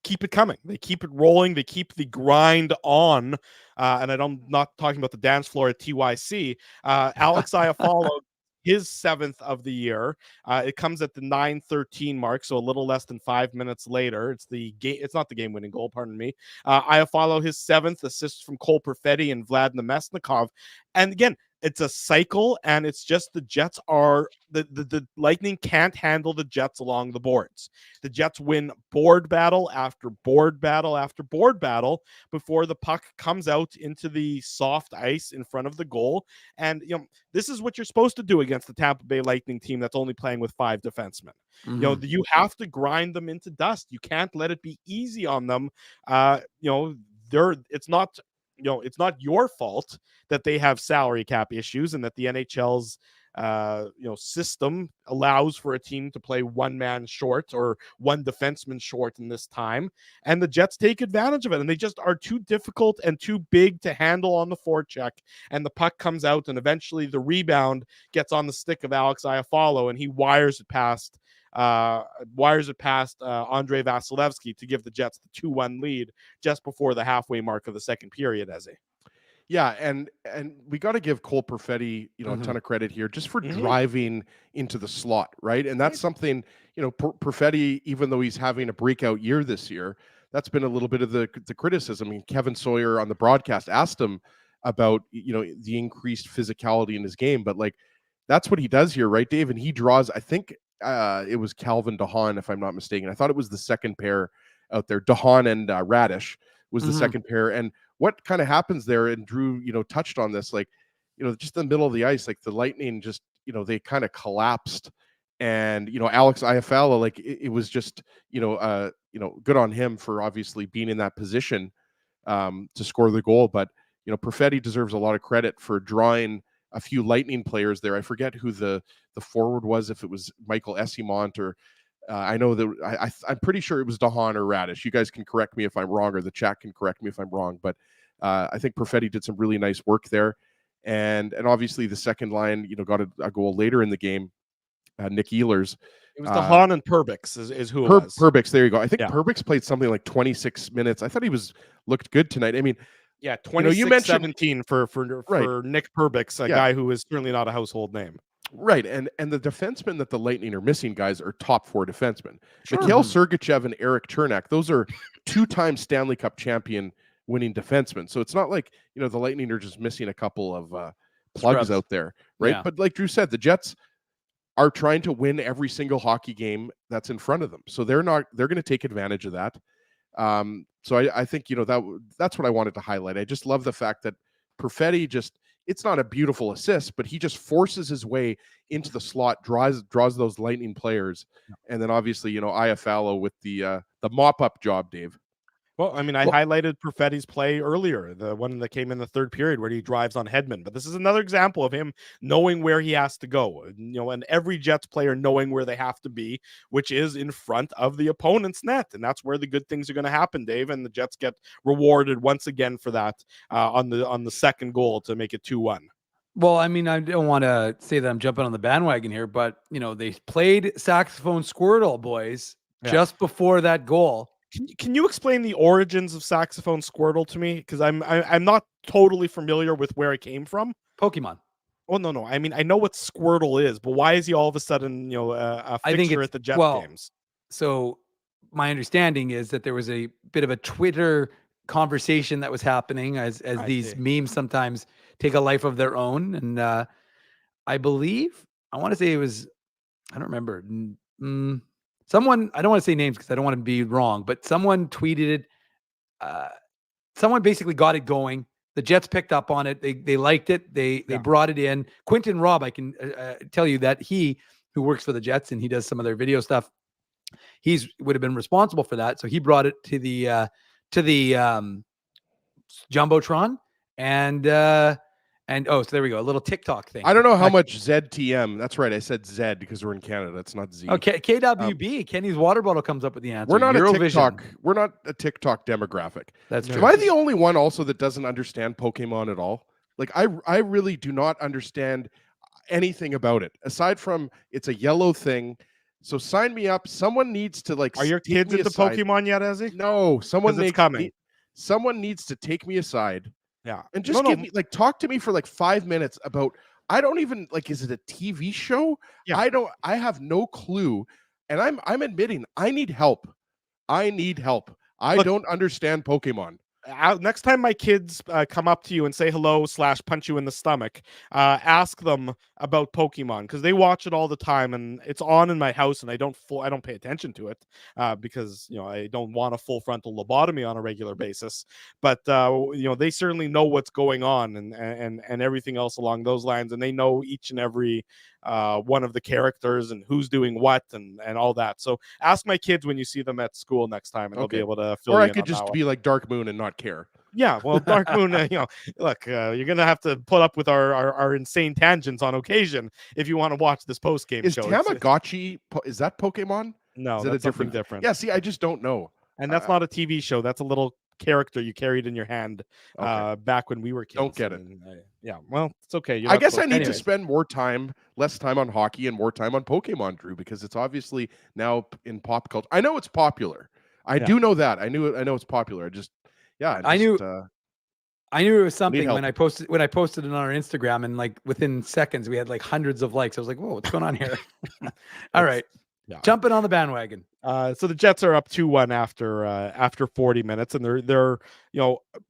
keep it coming. They keep it rolling. They keep the grind on. And I'm not talking about the dance floor at TYC. Alex Iafallo, his 7th of the year. It comes at the 9:13 mark, so a little less than 5 minutes later. It's not the game-winning goal, pardon me. Iafallo, his 7th assist from Cole Perfetti and Vlad Nemesnikov. And again, it's a cycle, and it's just the Jets are the Lightning can't handle the Jets along the boards. The Jets win board battle after board battle after board battle before the puck comes out into the soft ice in front of the goal. And this is what you're supposed to do against the Tampa Bay Lightning team that's only playing with 5 defensemen. Mhm. You have to grind them into dust. You can't let it be easy on them. It's not your fault that they have salary cap issues and that the NHL's system allows for a team to play one man short or one defenseman short in this time, and the Jets take advantage of it, and they just are too difficult and too big to handle on the forecheck, and the puck comes out, and eventually the rebound gets on the stick of Alex Iafallo, and he wires it past Andrei Vasilevsky to give the Jets the 2-1 lead just before the halfway mark of the second period. Yeah, and we got to give Cole Perfetti, a ton of credit here just for driving into the slot, right? And that's something, Perfetti, even though he's having a breakout year this year, that's been a little bit of the criticism. I mean, Kevin Sawyer on the broadcast asked him about, the increased physicality in his game, but that's what he does here, right, Dave? And he draws, I think it was Calvin DeHaan, if I'm not mistaken. I thought it was the second pair out there. DeHaan and Radish was the second pair. And what kind of happens there, and Drew, touched on this, just in the middle of the ice, the Lightning just, they kind of collapsed. And, Alex Iafallo, it was just, good on him for obviously being in that position to score the goal. But, Perfetti deserves a lot of credit for drawing a few Lightning players there. I forget who the forward was, if it was Michael Essimont or I know that I'm pretty sure it was DeHaan or Radish. You guys can correct me if I'm wrong, or the chat can correct me if I'm wrong. But I think Perfetti did some really nice work there. And obviously the second line, got a goal later in the game. Nick Ehlers. It was DeHaan and Perbix is who it was. Perbix, there you go. I think Perbix played something like 26 minutes. I thought he looked good tonight. I mean, yeah, 26-17 for right. Nick Perbix, guy who is certainly not a household name. Right, and the defensemen that the Lightning are missing, guys, are top 4 defensemen. Sure. Mikhail Sergachev and Eric Chernak, those are 2-time Stanley Cup champion winning defensemen. So it's not like, the Lightning are just missing a couple of plugs out there, right? Yeah. But like Drew said, the Jets are trying to win every single hockey game that's in front of them. So they're going to take advantage of that. So I think, that's what I wanted to highlight. I just love the fact that Perfetti it's not a beautiful assist, but he just forces his way into the slot, draws those Lightning players. And then obviously, Iafallo with the mop-up job, Dave. Well, I mean, I highlighted Perfetti's play earlier, the one that came in the third period where he drives on Hedman. But this is another example of him knowing where he has to go, and every Jets player knowing where they have to be, which is in front of the opponent's net. And that's where the good things are going to happen, Dave. And the Jets get rewarded once again for that on the second goal to make it 2-1. Well, I mean, I don't want to say that I'm jumping on the bandwagon here, but, they played Saxophone Squirtle, boys, just before that goal. Can you explain the origins of Saxophone Squirtle to me? Because I'm not totally familiar with where it came from. Pokemon. Oh no! I mean, I know what Squirtle is, but why is he all of a sudden a fixture at the Jets games? So my understanding is that there was a bit of a Twitter conversation that was happening as these memes sometimes take a life of their own, and I believe I want to say it was, I don't remember. Someone, I don't want to say names because I don't want to be wrong, but someone tweeted it. Someone basically got it going. The Jets picked up on it. They liked it. They brought it in. Quentin Robb, I can tell you that who works for the Jets and he does some of their video stuff, would have been responsible for that. So he brought it to the Jumbotron so there we go. A little TikTok thing. I don't know how much ZTM. That's right. I said Z because we're in Canada. It's not Z. Okay. KWB. Kenny's water bottle comes up with the answer. We're not a TikTok. We're not a TikTok demographic. That's true. Am I the only one also that doesn't understand Pokemon at all? I really do not understand anything about it aside from it's a yellow thing So sign me up. Someone needs to Are your take kids me into aside. Pokemon yet, Ezzy? No, It's coming. someone needs to take me aside Yeah. and just give me talk to me for 5 minutes about. I don't even is it a TV show? Yeah. I have no clue, and I'm admitting I need help. I Look, don't understand Pokemon. Next time my kids come up to you and say hello / punch you in the stomach, ask them about Pokemon, because they watch it all the time, and it's on in my house, and I don't pay attention to it because I don't want a full frontal lobotomy on a regular basis. But they certainly know what's going on and everything else along those lines, and they know each and every one of the characters and who's doing what and all that. So ask my kids when you see them at school next time, and they'll be able to fill or you I in could on just that be like Dark Moon and not care. Yeah, well, Dark Moon, look, you're gonna have to put up with our insane tangents on occasion if you want to watch this post game Is show. Tamagotchi is that Pokemon? No, is it that's a different? Yeah, see, I just don't know. And that's not a TV show. That's a little character you carried in your hand back when we were kids. Don't get it. Yeah, well, it's okay. I guess I need to spend less time on hockey and more time on Pokemon, Drew, because it's obviously now in pop culture. I know it's popular. I do know that. I know it's popular. I knew it was something when I posted it on our Instagram, and within seconds we had hundreds of likes. I was like, whoa, what's going on here? All right. Yeah. Jumping on the bandwagon. So the Jets are up 2-1 after 40 minutes, and they're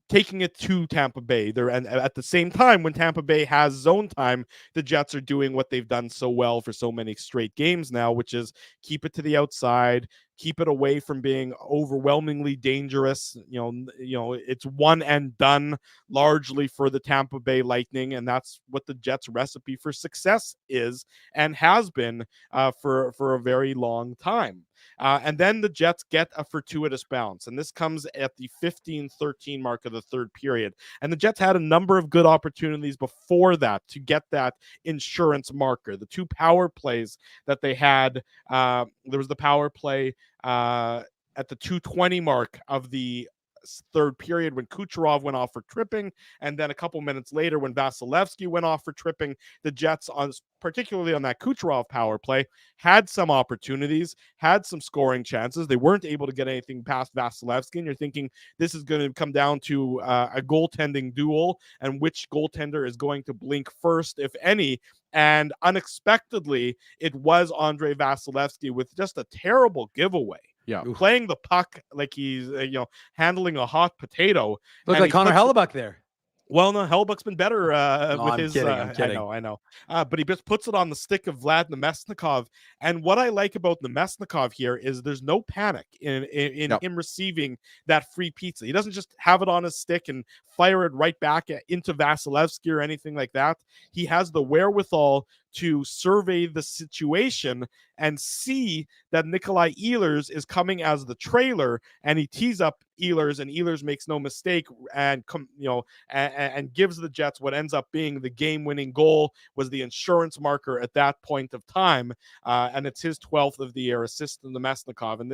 taking it to Tampa Bay. And at the same time, when Tampa Bay has zone time, the Jets are doing what they've done so well for so many straight games now, which is keep it to the outside, keep it away from being overwhelmingly dangerous. It's one and done largely for the Tampa Bay Lightning, and that's what the Jets' recipe for success is and has been for a very long time. And then the Jets get a fortuitous bounce, and this comes at the 15-13 mark of the third period. And the Jets had a number of good opportunities before that to get that insurance marker. The two power plays that they had, there was the power play at the 2:20 mark of the third period when Kucherov went off for tripping, and then a couple minutes later when Vasilevsky went off for tripping. The Jets, particularly on that Kucherov power play, had some opportunities, had some scoring chances. They weren't able to get anything past Vasilevsky, and you're thinking this is going to come down to a goaltending duel and which goaltender is going to blink first, if any. And unexpectedly, it was Andrei Vasilevsky with just a terrible giveaway. Yeah, playing the puck like he's handling a hot potato. Looked like Connor Hellebuck there. Well, no, Hellebuck's been better with his. I'm kidding. I know. But he just puts it on the stick of Vlad Nemesnikov. And what I like about Nemesnikov here is there's no panic in him receiving that free pizza. He doesn't just have it on his stick and fire it right back into Vasilevsky or anything like that. He has the wherewithal to survey the situation and see that Nikolai Ehlers is coming as the trailer, and he tees up Ehlers, and Ehlers makes no mistake and and gives the Jets what ends up being the game-winning goal. Was the insurance marker at that point of time, and it's his 12th of the year assist to Nemesnikov, and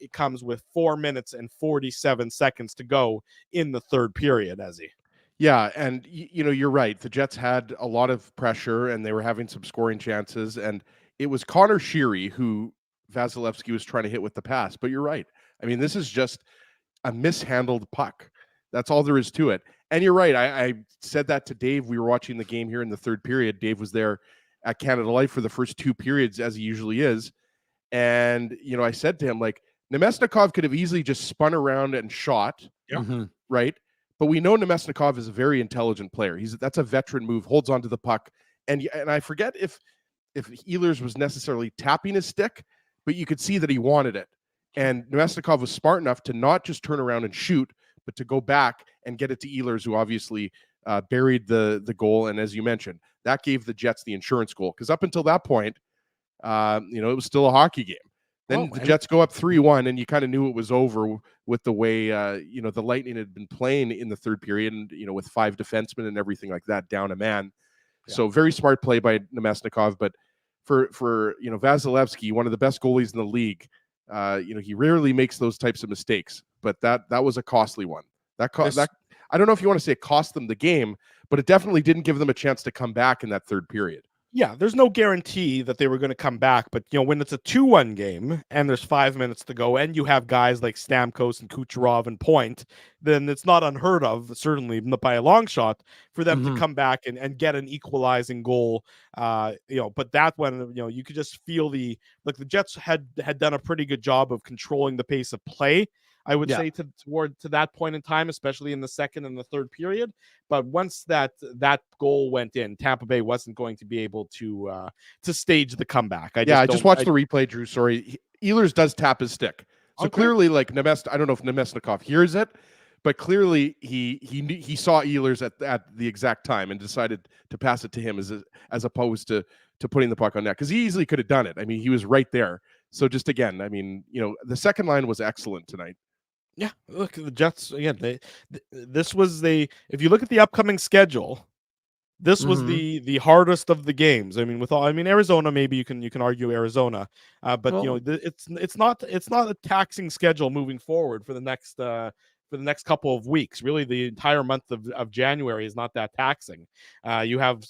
it comes with 4 minutes and 47 seconds to go in the third period, Ezzy. Yeah, and you're right. The Jets had a lot of pressure, and they were having some scoring chances, and it was Connor Sheary who Vasilevsky was trying to hit with the pass. But you're right. I mean, this is just a mishandled puck. That's all there is to it. And you're right. I said that to Dave. We were watching the game here in the third period. Dave was there at Canada Life for the first two periods, as he usually is. And, I said to him, Nemesnikov could have easily just spun around and shot, right? But we know Nemesnikov is a very intelligent player. That's a veteran move, holds onto the puck. And I forget if Ehlers was necessarily tapping his stick, but you could see that he wanted it. And Nemesnikov was smart enough to not just turn around and shoot, but to go back and get it to Ehlers, who obviously buried the goal. And as you mentioned, that gave the Jets the insurance goal. Because up until that point, it was still a hockey game. Then the Jets go up 3-1, and you kind of knew it was over with the way, the Lightning had been playing in the third period, and, with 5 defensemen and everything like that, down a man. Yeah. So very smart play by Nemesnikov. But for Vasilevsky, one of the best goalies in the league, he rarely makes those types of mistakes. But that was a costly one. I don't know if you want to say it cost them the game, but it definitely didn't give them a chance to come back in that third period. Yeah, there's no guarantee that they were going to come back, but when it's a 2-1 game and there's 5 minutes to go, and you have guys like Stamkos and Kucherov and Point, then it's not unheard of, certainly not by a long shot, for them to come back and get an equalizing goal. But that one, you could just feel the Jets had done a pretty good job of controlling the pace of play. I would say to that point in time, especially in the second and the third period. But once that goal went in, Tampa Bay wasn't going to be able to stage the comeback. I just watched the replay, Drew. Sorry, Ehlers does tap his stick, so clearly, like I don't know if Nemesnikov hears it, but clearly he saw Ehlers at the exact time and decided to pass it to him as opposed to putting the puck on net, because he easily could have done it. I mean, he was right there. So just again, I mean, the second line was excellent tonight. Yeah, look, the Jets again. If you look at the upcoming schedule, this was the hardest of the games. I mean, Arizona, maybe you can argue Arizona, but it's not a taxing schedule moving forward for the next couple of weeks. Really, the entire month of January is not that taxing. You have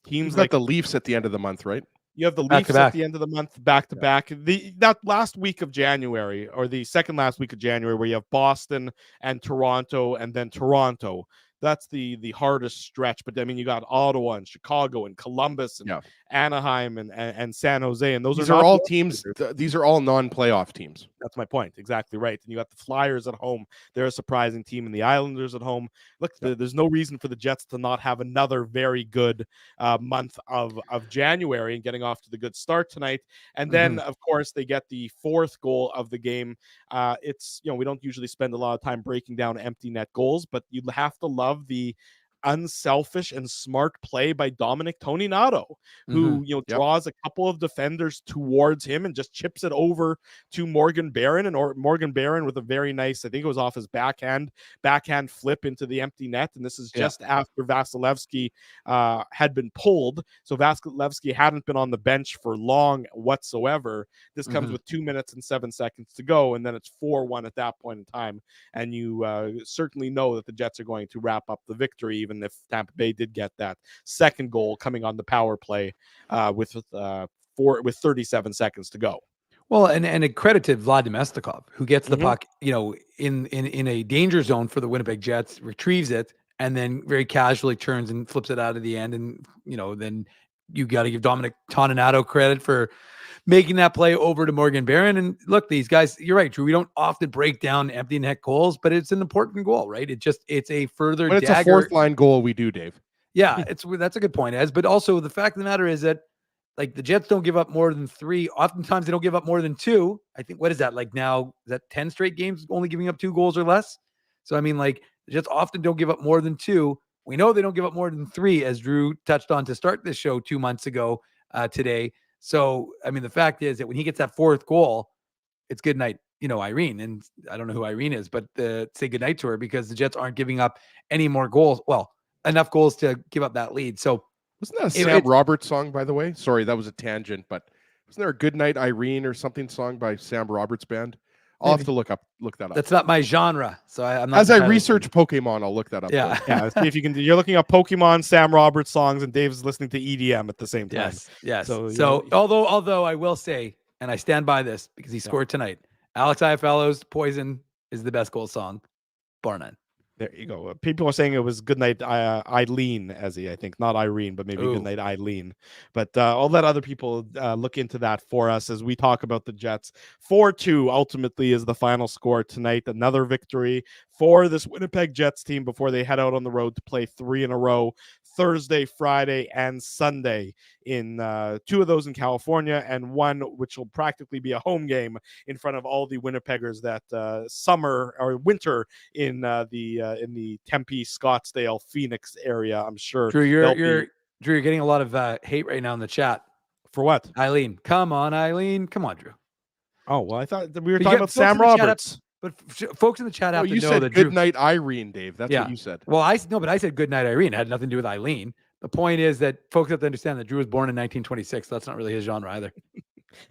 teams like the Leafs at the end of the month, right? You have the Leafs at the end of the month, back to back. That last week of January, or the second last week of January, where you have Boston and Toronto, and then Toronto. That's the hardest stretch. But I mean, you got Ottawa and Chicago and Columbus and Anaheim and San Jose, and these are all teams. These are all non-playoff teams. That's my point. Exactly right. And you got the Flyers at home. They're a surprising team, and the Islanders at home. Look, there's no reason for the Jets to not have another very good month of January and getting off to the good start tonight. And then, of course, they get the fourth goal of the game. It's we don't usually spend a lot of time breaking down empty net goals, but you have to love the unselfish and smart play by Dominic Toninato, who draws a couple of defenders towards him and just chips it over to Morgan Barron, Morgan Barron with a very nice, I think it was off his backhand flip into the empty net. And this is just after Vasilevsky had been pulled. So Vasilevsky hadn't been on the bench for long whatsoever. This comes with 2 minutes and 7 seconds to go, and then it's 4-1 at that point in time. And you certainly know that the Jets are going to wrap up the victory, even if Tampa Bay did get that second goal coming on the power play with 37 seconds to go. Well, and a credit to Vlad Nemesnikov, who gets the puck, in a danger zone for the Winnipeg Jets, retrieves it, and then very casually turns and flips it out of the end. And, then you got to give Dominic Toninato credit for making that play over to Morgan Barron. And look, these guys, you're right, Drew, we don't often break down empty net goals, but it's an important goal, right? It's a further dagger. It's a fourth line goal we do, Dave. Yeah, that's a good point, Ez. But also the fact of the matter is that, like, the Jets don't give up more than 3. Oftentimes they don't give up more than 2. I think, what is that? Like now, is that 10 straight games only giving up 2 goals or less? So, I mean, like, the Jets often don't give up more than 2. We know they don't give up more than 3, as Drew touched on to start this show 2 months ago today. So, I mean, the fact is that when he gets that fourth goal, it's good night, Irene. And I don't know who Irene is, but say good night to her, because the Jets aren't giving up any more goals. Well, enough goals to give up that lead. So, wasn't that a Sam Roberts song, by the way? Sorry, that was a tangent, but wasn't there a Good Night Irene or something song by Sam Roberts Band? I'll have to look that up. That's not my genre, so I'm not. As I research Pokemon, I'll look that up. Yeah, See if you can. You're looking up Pokemon, Sam Roberts songs, and Dave's listening to EDM at the same time. Yes. So although I will say, and I stand by this because he scored tonight, Alex Iafallo's "Poison" is the best goal song, bar none. There you go. People are saying it was Goodnight Eileen, Ezzy, I think. Not Irene, but maybe Goodnight Eileen. But I'll let other people look into that for us as we talk about the Jets. 4-2 ultimately is the final score tonight. Another victory for this Winnipeg Jets team before they head out on the road to play 3 in a row, Thursday, Friday, and Sunday, in 2 of those in California, and 1 which will practically be a home game in front of all the Winnipeggers that summer or winter in the Tempe, Scottsdale, Phoenix area. I'm sure. Drew, you're getting a lot of hate right now in the chat. For what? Eileen, come on, Eileen, come on, Drew. Oh well, I thought we were talking about Sam Roberts. But folks in the chat have to know said that Good Night Irene, Dave. That's what you said. Well, but I said Good Night Irene. It had nothing to do with Eileen. The point is that folks have to understand that Drew was born in 1926. So that's not really his genre either.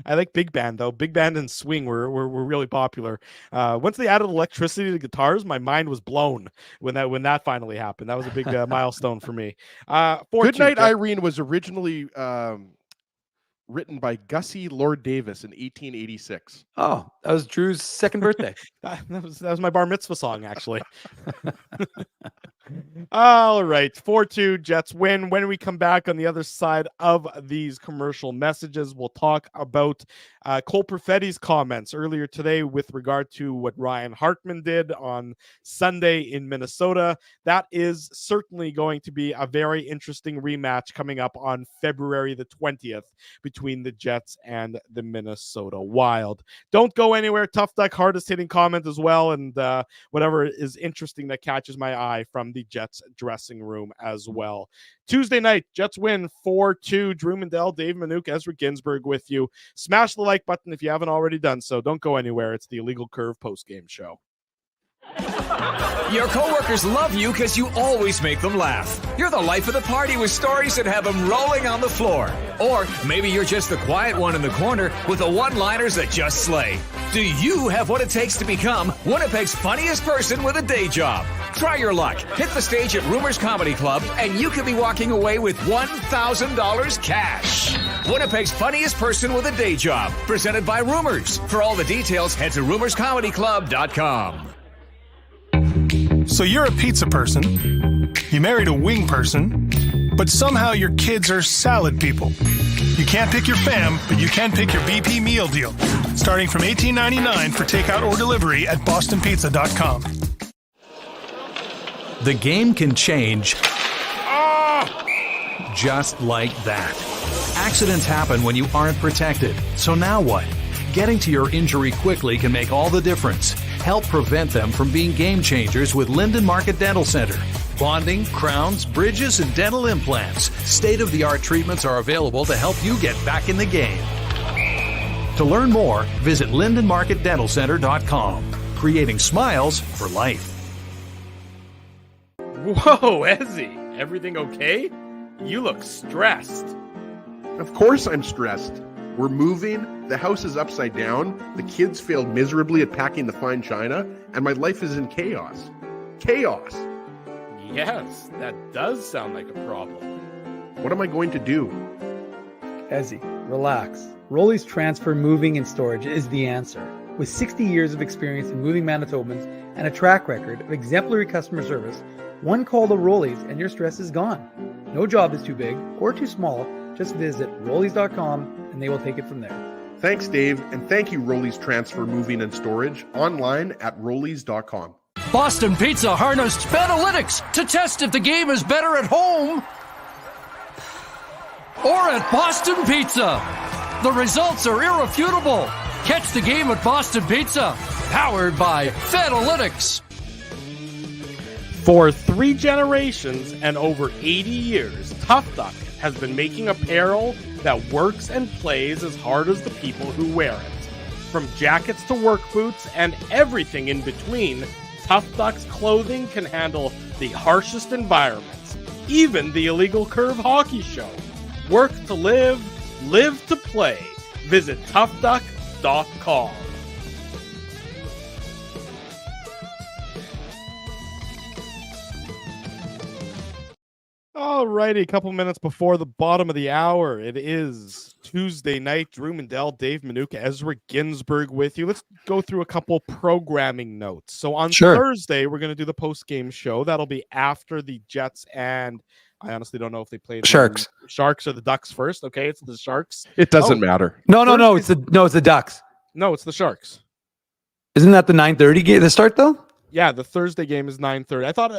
I like big band though. Big band and swing were really popular. Once they added electricity to guitars, my mind was blown when that finally happened. That was a big milestone for me. Goodnight Irene was originally written by Gussie Lord Davis in 1886. Oh, that was Drew's second birthday. that was my bar mitzvah song, actually. All right, 4-2 Jets win. When we come back on the other side of these commercial messages, we'll talk about Cole Perfetti's comments earlier today with regard to what Ryan Hartman did on Sunday in Minnesota. That is certainly going to be a very interesting rematch coming up on February the 20th between the Jets and the Minnesota Wild. Don't go anywhere. Tough Duck, hardest hitting comment as well, and whatever is interesting that catches my eye from the Jets dressing room as well. Tuesday night, Jets win 4-2. Drew Mandel, Dave Minuk, Ezra Ginsburg with you. Smash the like button if you haven't already done so. Don't go anywhere. It's the Illegal Curve postgame show. Your coworkers love you because you always make them laugh. You're the life of the party with stories that have them rolling on the floor. Or maybe you're just the quiet one in the corner with the one-liners that just slay. Do you have what it takes to become Winnipeg's funniest person with a day job? Try your luck. Hit the stage at Rumors Comedy Club, and you could be walking away with $1,000 cash. Winnipeg's funniest person with a day job. Presented by Rumors. For all the details, head to rumorscomedyclub.com. So you're a pizza person, you married a wing person, but somehow your kids are salad people. You can't pick your fam, but you can pick your BP meal deal, starting from $18.99 for takeout or delivery at bostonpizza.com. The game can change just like that. Accidents happen when you aren't protected. So now what? Getting to your injury quickly can make all the difference. Help prevent them from being game changers with Linden Market Dental Center. Bonding, crowns, bridges, and dental implants. State-of-the-art treatments are available to help you get back in the game. To learn more, visit lindenmarketdentalcenter.com. Creating smiles for life. Whoa, Ezzy, everything okay? You look stressed. Of course I'm stressed. We're moving, the house is upside down, the kids failed miserably at packing the fine china, and my life is in chaos. Chaos! Yes, that does sound like a problem. What am I going to do? Ezzy, relax. Rolly's Transfer Moving and Storage is the answer. With 60 years of experience in moving Manitobans and a track record of exemplary customer service, one call to Rolly's and your stress is gone. No job is too big or too small. Just visit Rollies.com and they will take it from there. Thanks, Dave, and thank you, Rollies Transfer Moving and Storage, online at Rollies.com. Boston Pizza harnessed Fanalytics to test if the game is better at home or at Boston Pizza. The results are irrefutable. Catch the game at Boston Pizza, powered by Fanalytics. For 3 generations and over 80 years, Tough Duck has been making apparel that works and plays as hard as the people who wear it. From jackets to work boots and everything in between, Tough Duck's clothing can handle the harshest environments, even the Illegal Curve hockey show. Work to live, live to play. Visit toughduck.com. All righty, a couple minutes before the bottom of the hour. It is Tuesday night. Drew Mandel, Dave Minuk, Ezra Ginsburg with you. Let's go through a couple programming notes. So on Thursday, we're going to do the post-game show. That'll be after the Jets and I honestly don't know if they played Sharks or the Ducks first. Okay, it's the Sharks. It doesn't matter. No, it's the Ducks. No, it's the Sharks. Isn't that the 9:30 game? The start though? Yeah, the Thursday game is 9:30. I thought,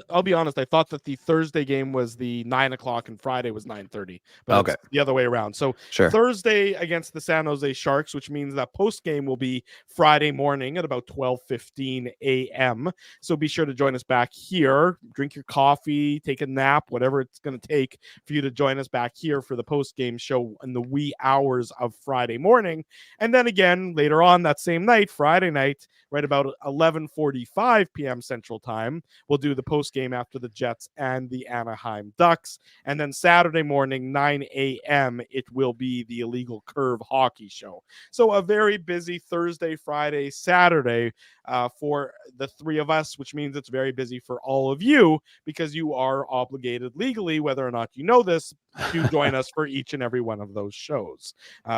I'll be honest, I thought that the Thursday game was the 9 o'clock and Friday was 9:30. But it's the other way around. So Thursday against the San Jose Sharks, which means that post game will be Friday morning at about 12:15 a.m. So be sure to join us back here. Drink your coffee, take a nap, whatever it's going to take for you to join us back here for the post game show in the wee hours of Friday morning. And then again, later on that same night, Friday night, right about 11:45. 5 p.m. Central Time. We'll do the post game after the Jets and the Anaheim Ducks. And then Saturday morning, 9 a.m., it will be the Illegal Curve Hockey Show. So a very busy Thursday, Friday, Saturday for the three of us, which means it's very busy for all of you because you are obligated legally, whether or not you know this, to join us for each and every one of those shows.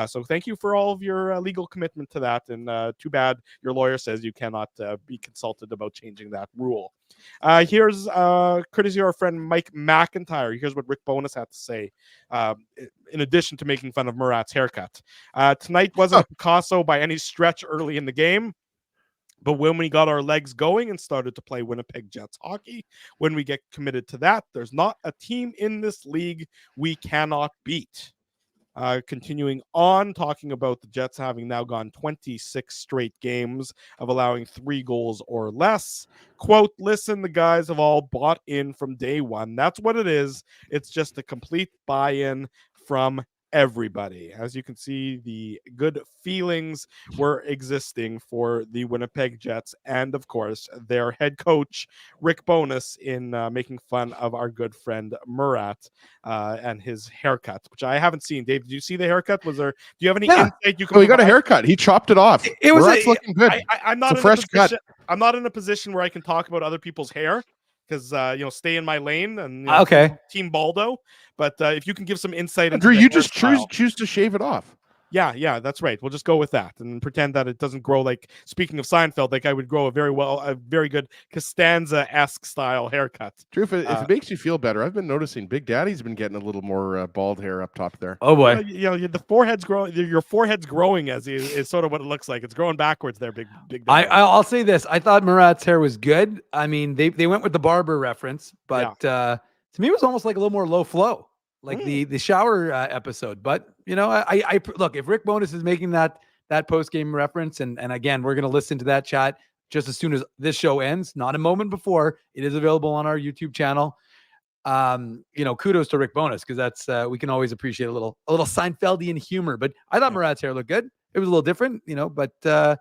So thank you for all of your legal commitment to that. And too bad your lawyer says you cannot be consulted about changing that rule. Here's courtesy of our friend Mike McIntyre. Here's what Rick Bowness had to say in addition to making fun of Murat's haircut. Tonight wasn't a Picasso by any stretch early in the game. But when we got our legs going and started to play Winnipeg Jets hockey, when we get committed to that, there's not a team in this league we cannot beat. Continuing on, talking about the Jets having now gone 26 straight games of allowing 3 goals or less. Quote, listen, the guys have all bought in from day one. That's what it is. It's just a complete buy-in from everybody. As you can see, the good feelings were existing for the Winnipeg Jets and, of course, their head coach, Rick Bowness, in making fun of our good friend Murat and his haircut, which I haven't seen. Dave, did you see the haircut? Do you have any insight you can he got a haircut. He chopped it off. It was looking good. I'm not I'm not in a position where I can talk about other people's hair because stay in my lane and Team Baldo. But if you can give some insight, Drew, you just choose to shave it off. Yeah, that's right. We'll just go with that and pretend that it doesn't grow like, speaking of Seinfeld, like I would grow a very good Costanza-esque style haircut. Drew, if it makes you feel better, I've been noticing Big Daddy's been getting a little more bald hair up top there. Oh boy, the forehead's growing. Your forehead's growing as is sort of what it looks like. It's growing backwards there, Big Daddy. I'll say this: I thought Murat's hair was good. I mean, they went with the barber reference, but to me, it was almost like a little more low flow, like the shower episode. But I look, if Rick Bowness is making that post game reference, and again, we're going to listen to that chat just as soon as this show ends, not a moment before. It is available on our YouTube channel. Kudos to Rick Bowness, because that's we can always appreciate a little Seinfeldian humor. But I thought Murat's hair looked good. It was a little different, but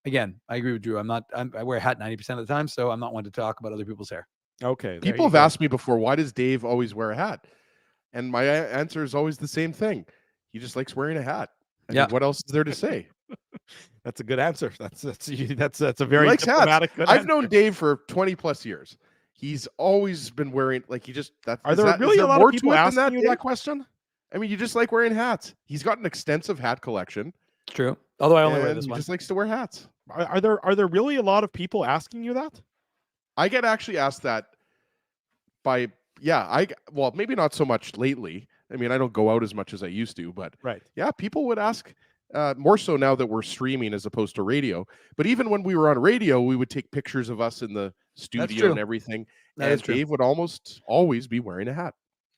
again, I agree with Drew. I wear a hat 90% of the time, so I'm not one to talk about other people's hair. Okay. People have asked me before, why does Dave always wear a hat? And my answer is always the same thing. He just likes wearing a hat. I mean, what else is there to say? That's a good answer. That's a very diplomatic good I've answer. known Dave for 20 plus years. He's always been wearing Are there really a lot of people asking you that question? I mean, you just like wearing hats. He's got an extensive hat collection. It's true. Although I only wear this he one. just likes to wear hats. Are there really a lot of people asking you that? I get actually asked that by maybe not so much lately. I mean, I don't go out as much as I used to, but people would ask more so now that we're streaming as opposed to radio. But even when we were on radio, we would take pictures of us in the studio and everything. And Dave would almost always be wearing a hat.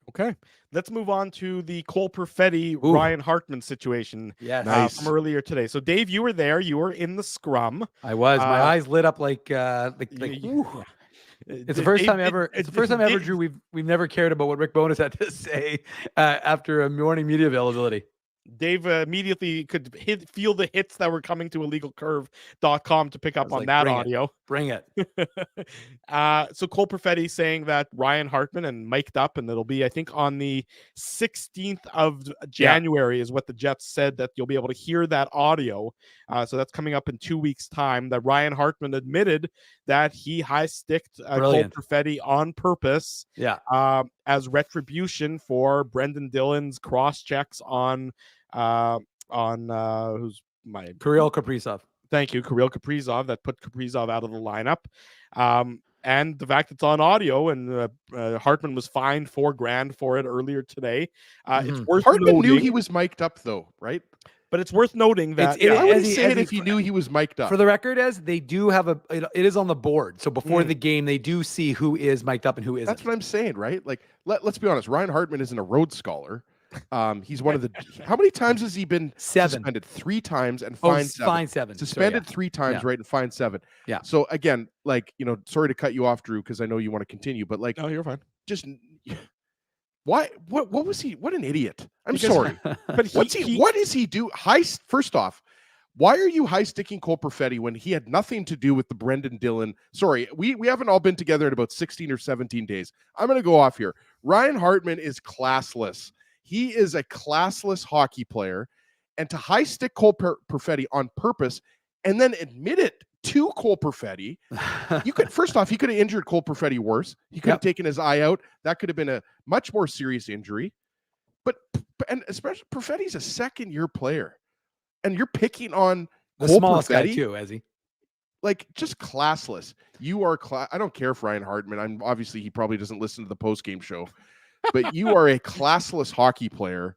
Okay, let's move on to the Cole-Perfetti Ryan Hartman situation from earlier today. So, Dave, you were there. You were in the scrum. I was. My eyes lit up like It's the first time ever. It's the first time ever, Drew. We've never cared about what Rick Bowness had to say after a morning media availability. Dave immediately could feel the hits that were coming to illegalcurve.com to pick up on that audio. Bring it. So Cole-Perfetti saying that Ryan Hartman and mic'd up, and it'll be, I think, on the 16th of January is what the Jets said, that you'll be able to hear that audio. So that's coming up in 2 weeks' time, that Ryan Hartman admitted that he high-sticked Cole-Perfetti on purpose as retribution for Brendan Dillon's cross-checks on who's my Kirill Kaprizov. Thank you, Kirill Kaprizov, that put Kaprizov out of the lineup. And the fact it's on audio, and Hartman was fined $4,000 for it earlier today. It's worth Hartman noting, knew he was mic'd up, though, right? But it's worth noting that I would say it if he knew he was mic'd up. For the record, as they do have it is on the board. So before the game, they do see who is mic'd up and who isn't. That's what I'm saying, right? Like, let's be honest. Ryan Hartman isn't a Rhodes Scholar. He's one of the. How many times has he been suspended? 3 times and fined 7. Fined 7. Suspended 3 times, right, and fined 7. Yeah. So again, sorry to cut you off, Drew, because I know you want to continue, but no, you're fine. Just why? What was he? What an idiot! I'm sorry, but what is he do? First off, Why are you high sticking Cole Perfetti when he had nothing to do with the Brendan Dillon? Sorry, we haven't all been together in about 16 or 17 days. I'm going to go off here. Ryan Hartman is classless. He is a classless hockey player. And to high stick Cole Perfetti on purpose and then admit it to Cole Perfetti, you could, first off, he could have injured Cole Perfetti worse. He could have taken his eye out. That could have been a much more serious injury. And especially Perfetti's a second-year player. And you're picking on the Cole smallest Perfetti, guy too, Ezzy. like just classless. You are I don't care if Ryan Hartman. I'm obviously he probably doesn't listen to the post-game show, but you are a classless hockey player,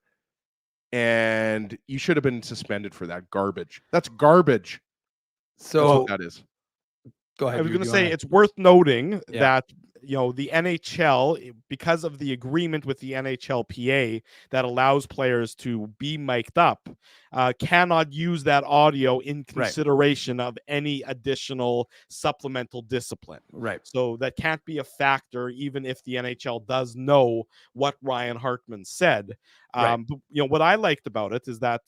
and you should have been suspended for that garbage. That's garbage. So that's what that is. Go ahead. I was going to say it's worth noting that the NHL, because of the agreement with the NHLPA that allows players to be mic'd up, cannot use that audio in consideration of any additional supplemental discipline. Right. So that can't be a factor, even if the NHL does know what Ryan Hartman said. But, what I liked about it is that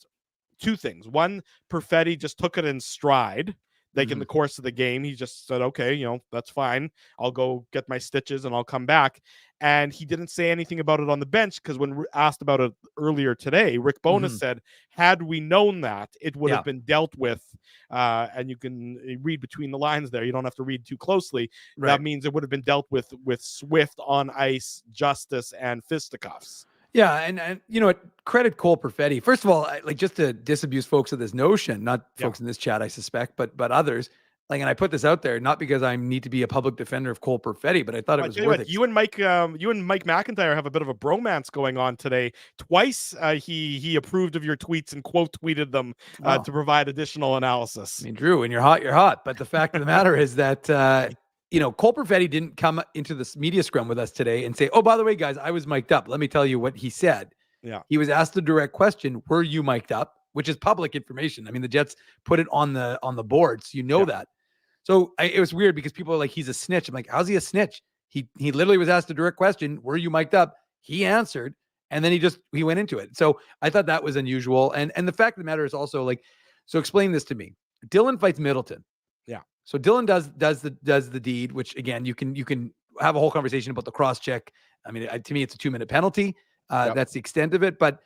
two things. One, Perfetti just took it in stride. Like in the course of the game, he just said, okay, that's fine. I'll go get my stitches and I'll come back. And he didn't say anything about it on the bench because when asked about it earlier today, Rick Bowness said, had we known that, it would have been dealt with. And you can read between the lines there. You don't have to read too closely. Right. That means it would have been dealt with swift on ice justice and fisticuffs. Yeah, and you know what? Credit Cole Perfetti. First of all, just to disabuse folks of this notion, not folks in this chat, I suspect, but others. And I put this out there not because I need to be a public defender of Cole Perfetti, but I thought it was worth it. You and Mike McIntyre have a bit of a bromance going on today. Twice he approved of your tweets and quote tweeted them to provide additional analysis. I mean, Drew, when you're hot. But the fact of the matter is that Cole Perfetti didn't come into this media scrum with us today and say, oh, by the way, guys, I was mic'd up. Let me tell you what he said. Yeah. He was asked a direct question, were you mic'd up? Which is public information. I mean, the Jets put it on the board, so that. So it was weird because people are like, he's a snitch. I'm like, how's he a snitch? He literally was asked a direct question, were you mic'd up? He answered, and then he went into it. So I thought that was unusual. And the fact of the matter is also so explain this to me. Dillon fights Middleton. Yeah. So Dillon does the deed, which again, you can have a whole conversation about the cross check. I mean, to me, it's a 2-minute penalty. That's the extent of it. But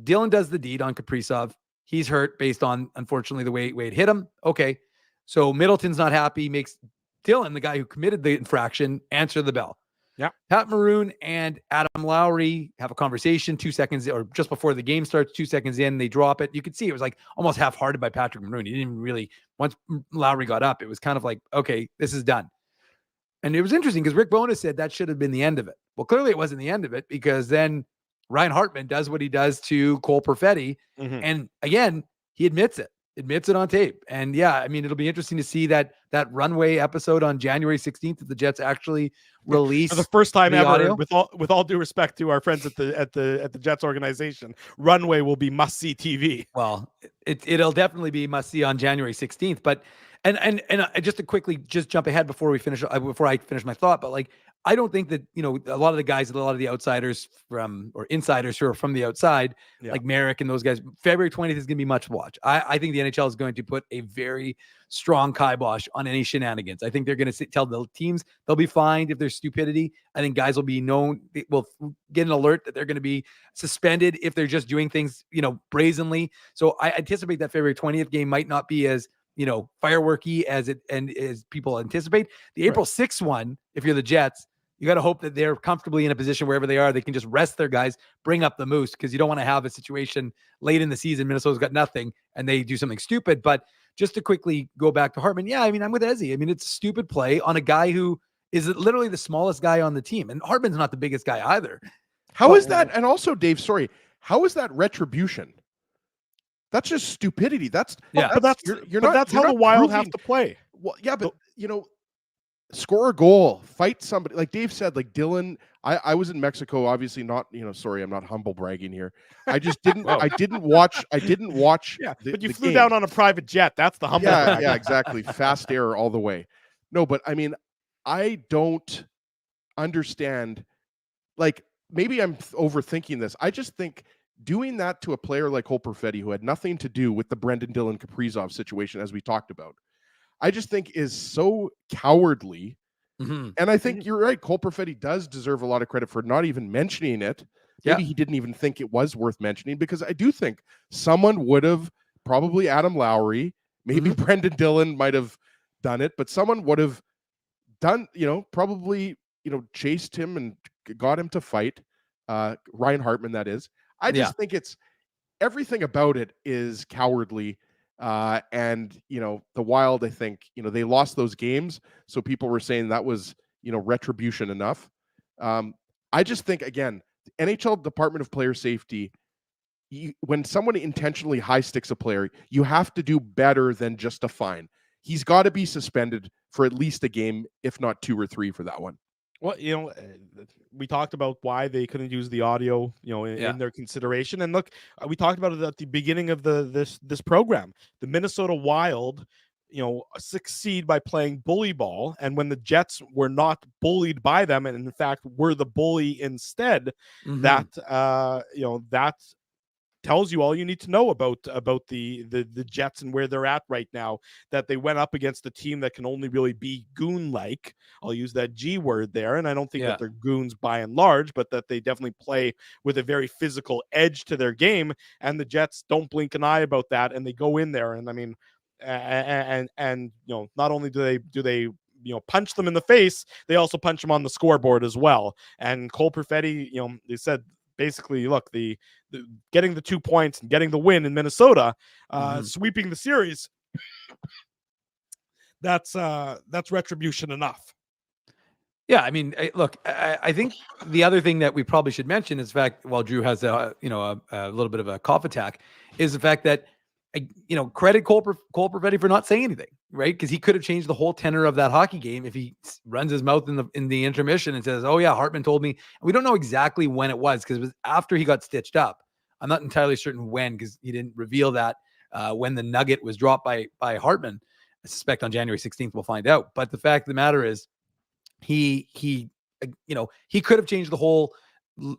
Dillon does the deed on Kaprizov. He's hurt based on, unfortunately, the way it hit him. Okay. So Middleton's not happy, makes Dillon, the guy who committed the infraction, answer the bell. Yeah. Pat Maroon and Adam Lowry have a conversation 2 seconds or just before the game starts, 2 seconds in, they drop it. You could see it was almost half-hearted by Patrick Maroon. He didn't even really, once Lowry got up, it was kind of like, okay, this is done. And it was interesting because Rick Bowness said that should have been the end of it. Well, clearly it wasn't the end of it because then Ryan Hartman does what he does to Cole Perfetti. And again, he admits it on tape. And yeah, I mean, it'll be interesting to see that runway episode on January 16th that the Jets actually release for the first time ever. Audio. With all due respect to our friends at the Jets organization, runway will be must see TV. Well, it'll definitely be must see on January 16th. But and just to quickly jump ahead before I finish my thought, but I don't think that, a lot of the guys, a lot of the outsiders or insiders who are from the outside, like Merrick and those guys, February 20th is going to be much to watch. I think the NHL is going to put a very strong kibosh on any shenanigans. I think they're going to tell the teams they'll be fined if there's stupidity. I think guys will be known, will get an alert that they're going to be suspended if they're just doing things, brazenly. So I anticipate that February 20th game might not be as, fireworky as people anticipate. The April 6th one, if you're the Jets, you got to hope that they're comfortably in a position wherever they are, they can just rest their guys, bring up the moose, because you don't want to have a situation late in the season, Minnesota's got nothing, and they do something stupid. But just to quickly go back to Hartman, yeah, I mean, I'm with Ezzy. I mean, it's a stupid play on a guy who is literally the smallest guy on the team. And Hartman's not the biggest guy either. How is that? And also, Dave, sorry, how is that retribution? That's just stupidity. That's how the Wild have to play. Well, yeah, but score a goal, fight somebody. Like Dave said, like Dillon, I was in Mexico, obviously not, sorry, I'm not humble bragging here. I just didn't, I didn't watch. Yeah, but you flew down on a private jet. That's the humble brag. Yeah, exactly. Fast air all the way. No, but I mean, I don't understand. Like, maybe I'm overthinking this. I just think doing that to a player like Hartman-Perfetti, who had nothing to do with the Brendan Dillon Kaprizov situation, as we talked about, I just think is so cowardly. Mm-hmm. And I think you're right. Hartman-Perfetti does deserve a lot of credit for not even mentioning it. Maybe he didn't even think it was worth mentioning, because I do think someone would have, probably Adam Lowry, maybe Brendan Dillon might have done it, but someone would have done, probably, chased him and got him to fight. Ryan Hartman, that is. I just think it's everything about it is cowardly. And the Wild, I think, they lost those games. So people were saying that was, retribution enough. I just think, again, the NHL Department of Player Safety, when someone intentionally high sticks a player, you have to do better than just a fine. He's got to be suspended for at least a game, if not 2 or 3 for that one. Well, we talked about why they couldn't use the audio, in their consideration. And look, we talked about it at the beginning of this program. The Minnesota Wild, succeed by playing bully ball, and when the Jets were not bullied by them, and in fact were the bully instead, that that tells you all you need to know about the Jets and where they're at right now, that they went up against a team that can only really be goon-like. I'll use that G word there. And I don't think that they're goons by and large, but that they definitely play with a very physical edge to their game. And the Jets don't blink an eye about that. And they go in there. And I mean, and not only do they punch them in the face, they also punch them on the scoreboard as well. And Hartman-Perfetti, they said, basically, look, the getting the 2 points and getting the win in Minnesota, sweeping the series, that's retribution enough. Yeah, I mean, look, I think the other thing that we probably should mention is the fact, while Drew has a little bit of a cough attack, is the fact that credit Hartman-Perfetti for not saying anything, right? Because he could have changed the whole tenor of that hockey game if he runs his mouth in the intermission and says, "Oh yeah, Hartman told me." And we don't know exactly when it was, because it was after he got stitched up. I'm not entirely certain when, because he didn't reveal that when the nugget was dropped by Hartman. I suspect on January 16th we'll find out. But the fact of the matter is, he could have changed the whole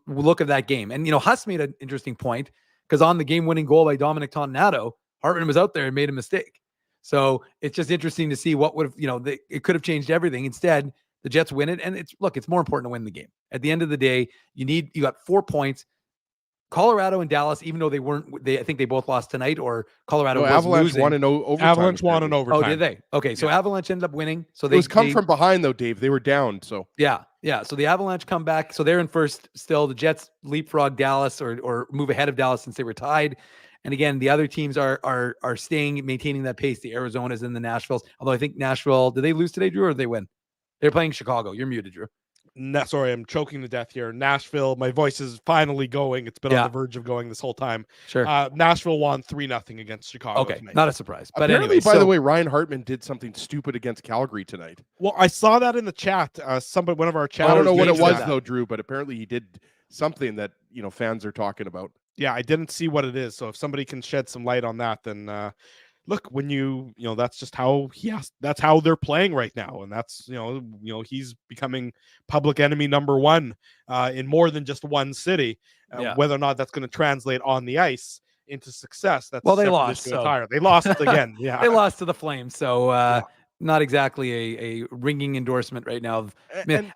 look of that game. And Huss made an interesting point, because on the game-winning goal by Dominic Toninato, Hartman was out there and made a mistake. So it's just interesting to see what would have, it could have changed everything. Instead, the Jets win it. And it's more important to win the game. At the end of the day, you got 4 points. Colorado and Dallas, even though I think they both lost tonight, or Colorado was Avalanche losing. won in overtime. Avalanche won in overtime. Oh, did they? Okay, so Avalanche ended up winning. So it was from behind though, Dave. They were down. So yeah. So the Avalanche come back. So they're in first still. The Jets leapfrog Dallas or move ahead of Dallas since they were tied. And again, the other teams are maintaining that pace. The Arizonas and the Nashvilles. Although I think Nashville, did they lose today, Drew, or did they win? They're playing Chicago. You're muted, Drew. Sorry, I'm choking to death here. Nashville, my voice is finally going. It's been on the verge of going this whole time. Sure. Nashville won 3-0 against Chicago tonight. Not a surprise. But apparently, anyway, by the way, Ryan Hartman did something stupid against Calgary tonight. Well, I saw that in the chat. One of our chat. I don't know what it was though, Drew, but apparently he did something that fans are talking about. Yeah, I didn't see what it is. So if somebody can shed some light on that, then look, when that's just how that's how they're playing right now. And that's, he's becoming public enemy number one in more than just one city. Whether or not that's going to translate on the ice into success. That's they lost. They lost again. Yeah, they lost to the Flames. So not exactly a ringing endorsement right now.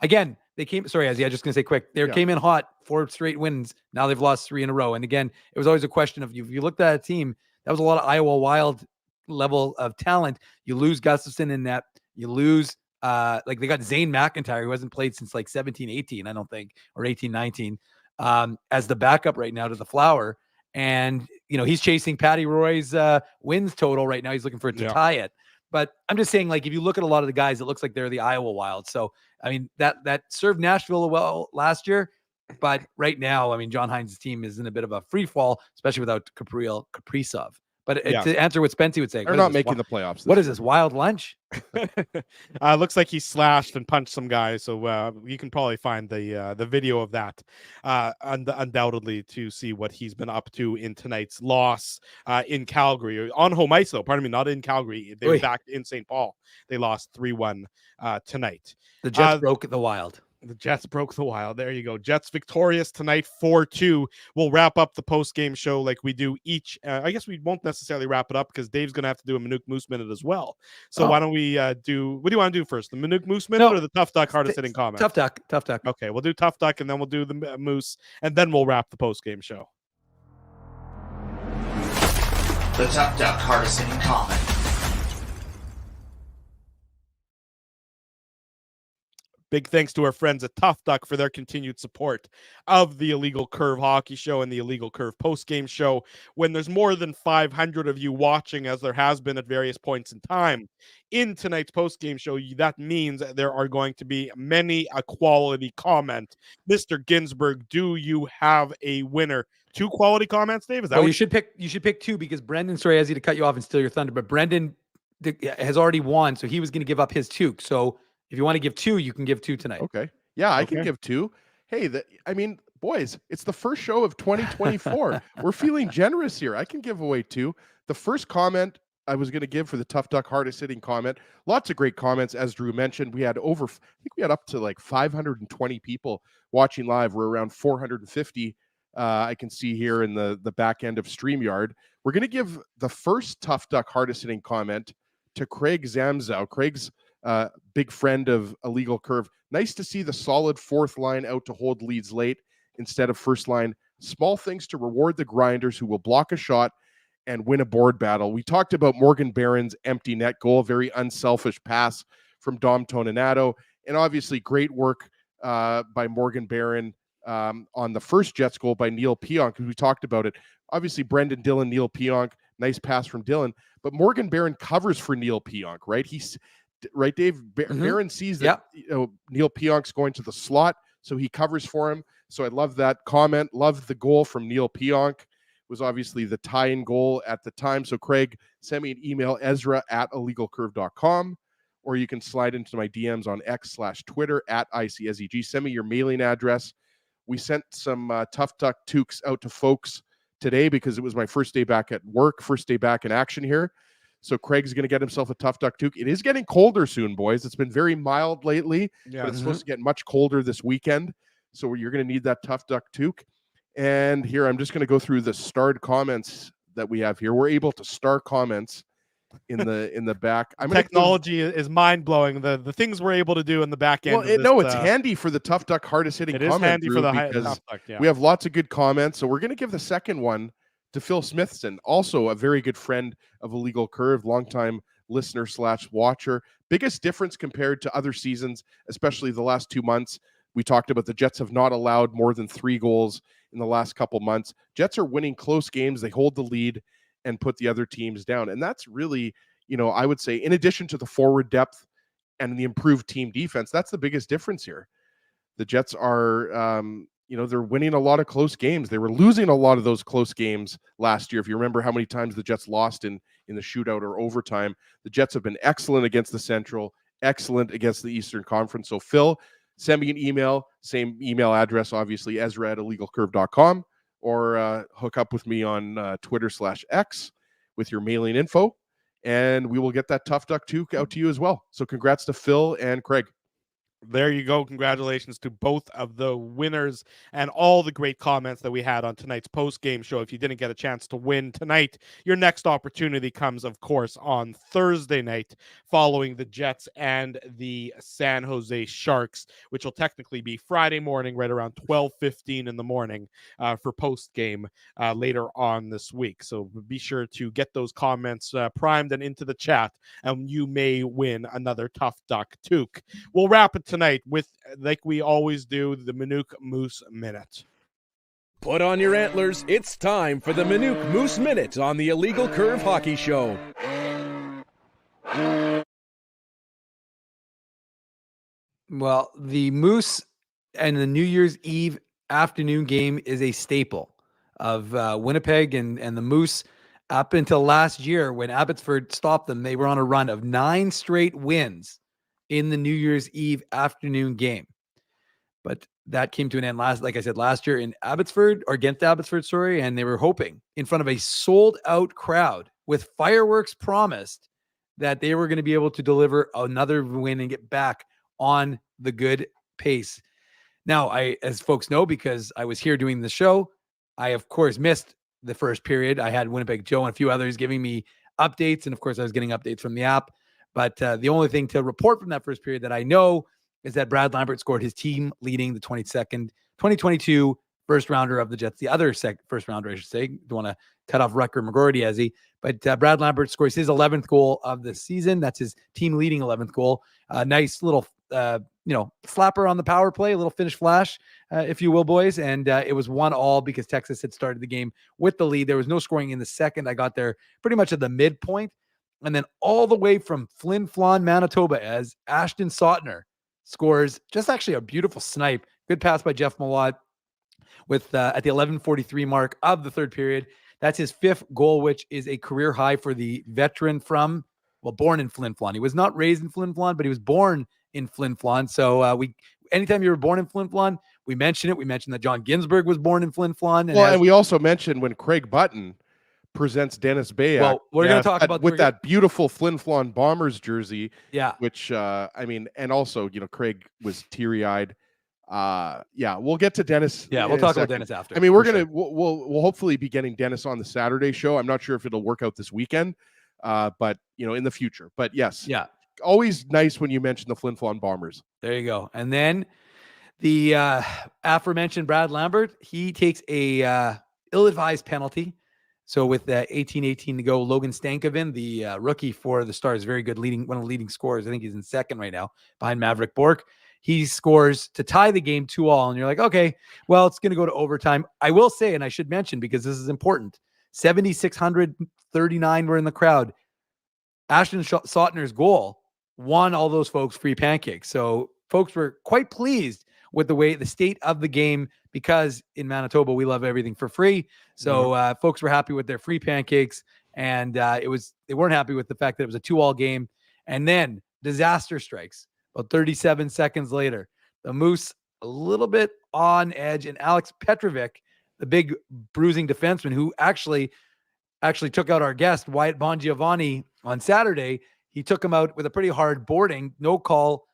Again, they came. Sorry, Azzy, I was just going to say quick. They came in hot, 4 straight wins. Now they've lost 3 in a row. And again, it was always a question of if you looked at a team, that was a lot of Iowa Wild level of talent. You lose Gustafsson in that. You lose they got Zane McIntyre, who hasn't played since 17-18, I don't think, or 18-19, as the backup right now to the Flower. And he's chasing Patty Roy's wins total right now. He's looking for it to tie it. But I'm just saying, if you look at a lot of the guys, it looks like they're the Iowa Wild. So I mean, that served Nashville well last year. But right now, I mean, John Hines' team is in a bit of a free fall, especially without Kaprizov. But to answer what Spency would say, they're not making the playoffs. What is this, wild lunch? Looks like he slashed and punched some guys, so you can probably find the video of that undoubtedly to see what he's been up to in tonight's loss in Calgary. On home ice, though, pardon me, not in Calgary. They're back in St. Paul. They lost 3-1 tonight. The Jets broke the Wild. The Jets broke the Wild. There you go. Jets victorious tonight, 4-2. We'll wrap up the post-game show like we do each. I guess we won't necessarily wrap it up because Dave's going to have to do a Manuk Moose Minute as well. So why don't we do, what do you want to do first? The Manuk Moose Minute or the Tough Duck hardest hitting comment? Tough Duck. Okay, we'll do Tough Duck and then we'll do the Moose and then we'll wrap the post-game show. The Tough Duck hardest hitting comment. Big thanks to our friends at Tough Duck for their continued support of the Illegal Curve Hockey Show and the Illegal Curve Postgame Show. When there's more than 500 of you watching, as there has been at various points in time in tonight's postgame show, that means there are going to be many a quality comment. Mr. Ginsburg, do you have a winner? 2 quality comments, Dave? Is that you should pick 2 because Brendan, sorry, Ezzy, to cut you off and steal your thunder, but Brendan has already won, so he was going to give up his 2. So if you want to give 2, you can give 2 tonight. Okay. Yeah, I can give 2. Hey, boys, it's the first show of 2024. We're feeling generous here. I can give away 2. The first comment I was going to give for the Tough Duck hardest hitting comment. Lots of great comments, as Drew mentioned. We had up to like 520 people watching live. We're around 450. I can see here in the back end of StreamYard. We're going to give the first Tough Duck hardest hitting comment to Craig Zamzow. Craig's big friend of Illegal Curve. Nice to see the solid 4th line out to hold leads late instead of first line. Small things to reward the grinders who will block a shot and win a board battle. We talked about Morgan Barron's empty net goal, very unselfish pass from Dom Toninato, and obviously great work by Morgan Barron on the first Jets goal by Neil Pionk, because we talked about it. Obviously, Brendan Dillon, Neil Pionk, nice pass from Dillon, but Morgan Barron covers for Neil Pionk, right? Right, Dave? Barron sees that Neil Pionk's going to the slot, so he covers for him. So I love that comment. Love the goal from Neil Pionk. It was obviously the tie-in goal at the time. So Craig, send me an email, ezra@illegalcurve.com, or you can slide into my DMs on X/Twitter @ICSEG. Send me your mailing address. We sent some Tough Duck toques out to folks today because it was my first day back at work, first day back in action here. So Craig's going to get himself a Tough Duck toque. It is getting colder soon, boys. It's been very mild lately, but it's supposed to get much colder this weekend. So you're going to need that Tough Duck toque. And here, I'm just going to go through the starred comments that we have here. We're able to star comments in the back. Technology is mind-blowing. The things we're able to do in the back end. Well, it's handy for the Tough Duck hardest hitting comment. It is handy for the Tough Duck, we have lots of good comments. So we're going to give the second one to Phil Smithson, also a very good friend of Illegal Curve, longtime listener/watcher. Biggest difference compared to other seasons, especially the last 2 months. We talked about the Jets have not allowed more than 3 goals in the last couple months. Jets are winning close games. They hold the lead and put the other teams down. And that's really, I would say, in addition to the forward depth and the improved team defense, that's the biggest difference here. The Jets are, they're winning a lot of close games. They were losing a lot of those close games last year. If you remember how many times the Jets lost in the shootout or overtime, the Jets have been excellent against the Central, excellent against the Eastern Conference. So Phil, send me an email, same email address, obviously, ezra@illegalcurve.com, or hook up with me on Twitter/X with your mailing info, and we will get that Tough Duck toque out to you as well. So congrats to Phil and Craig. There you go. Congratulations to both of the winners and all the great comments that we had on tonight's post-game show. If you didn't get a chance to win tonight, your next opportunity comes, of course, on Thursday night following the Jets and the San Jose Sharks, which will technically be Friday morning right around 12:15 in the morning for post-game later on this week. So be sure to get those comments primed and into the chat, and you may win another Tough Duck toque. We'll wrap it tonight with, like we always do, the Manuk Moose Minute. Put on your antlers. It's time for the Manuk Moose Minute on the Illegal Curve Hockey Show. Well, the Moose and the New Year's Eve afternoon game is a staple of Winnipeg and the Moose. Up until last year when Abbotsford stopped them, they were on a run of 9 straight wins in the New Year's Eve afternoon game. But that came to an end last year in Abbotsford, or against Abbotsford, and they were hoping in front of a sold-out crowd with fireworks promised that they were going to be able to deliver another win and get back on the good pace. Now, as folks know, because I was here doing the show, I, of course, missed the first period. I had Winnipeg Joe and a few others giving me updates. And, of course, I was getting updates from the app. But the only thing to report from that first period that I know is that Brad Lambert scored his team leading the 2022 first rounder of the Jets, the other first rounder, I should say. Don't want to cut off Rucker McGroarty, but Brad Lambert scores his 11th goal of the season. That's his team leading 11th goal. Nice little, slapper on the power play, a little finish flash, if you will, boys. And it was 1-1 because Texas had started the game with the lead. There was no scoring in the second. I got there pretty much at the midpoint. And then all the way from Flin Flon, Manitoba, as Ashton Sautner scores just actually a beautiful snipe. Good pass by Jeff Malott with at the 11:43 mark of the third period. That's his 5th goal, which is a career high for the veteran born in Flin Flon. He was not raised in Flin Flon, but he was born in Flin Flon. So anytime you were born in Flin Flon, we mention it. We mentioned that John Ginsburg was born in Flin Flon. And we also mentioned when Craig Button presents Dennis Beyak. Well, we're going to talk about with that beautiful Flin Flon Bombers jersey. Yeah. Which and also, Craig was teary-eyed. We'll get to Dennis. Yeah, we'll talk about Dennis after. I mean, we'll hopefully be getting Dennis on the Saturday show. I'm not sure if it'll work out this weekend, but in the future. But yes, yeah, always nice when you mention the Flin Flon Bombers. There you go. And then the aforementioned Brad Lambert, he takes a ill-advised penalty. So with 18-18 to go, Logan Stankoven, the rookie for the Stars, very good, one of the leading scorers. I think he's in second right now behind Maverick Bourque. He scores to tie the game 2-2, and you're like, okay, well, it's going to go to overtime. I will say, and I should mention because this is important, 7,639 were in the crowd. Ashton Sautner's goal won all those folks free pancakes. So folks were quite pleased with the state of the game, because in Manitoba, we love everything for free. So folks were happy with their free pancakes, and they weren't happy with the fact that it was a 2-2 game. And then disaster strikes. About 37 seconds later, the Moose a little bit on edge, and Alex Petrovic, the big bruising defenseman who actually took out our guest, Wyatt Bongiovanni, on Saturday. He took him out with a pretty hard boarding, no call,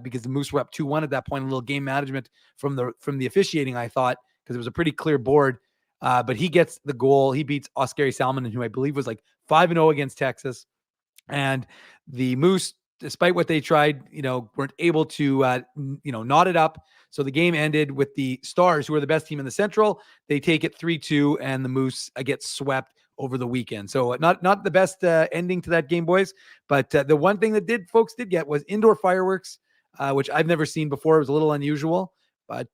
because the Moose were up 2-1 at that point. A little game management from the officiating, I thought, because it was a pretty clear board. But he gets the goal. He beats Oskari Salminen, who I believe was like 5-0 against Texas. And the Moose, despite what they tried, weren't able to, knot it up. So the game ended with the Stars, who are the best team in the Central. They take it 3-2, and the Moose get swept over the weekend. So not the best ending to that game, boys. But the one thing that folks did get was indoor fireworks, which I've never seen before. It was a little unusual. But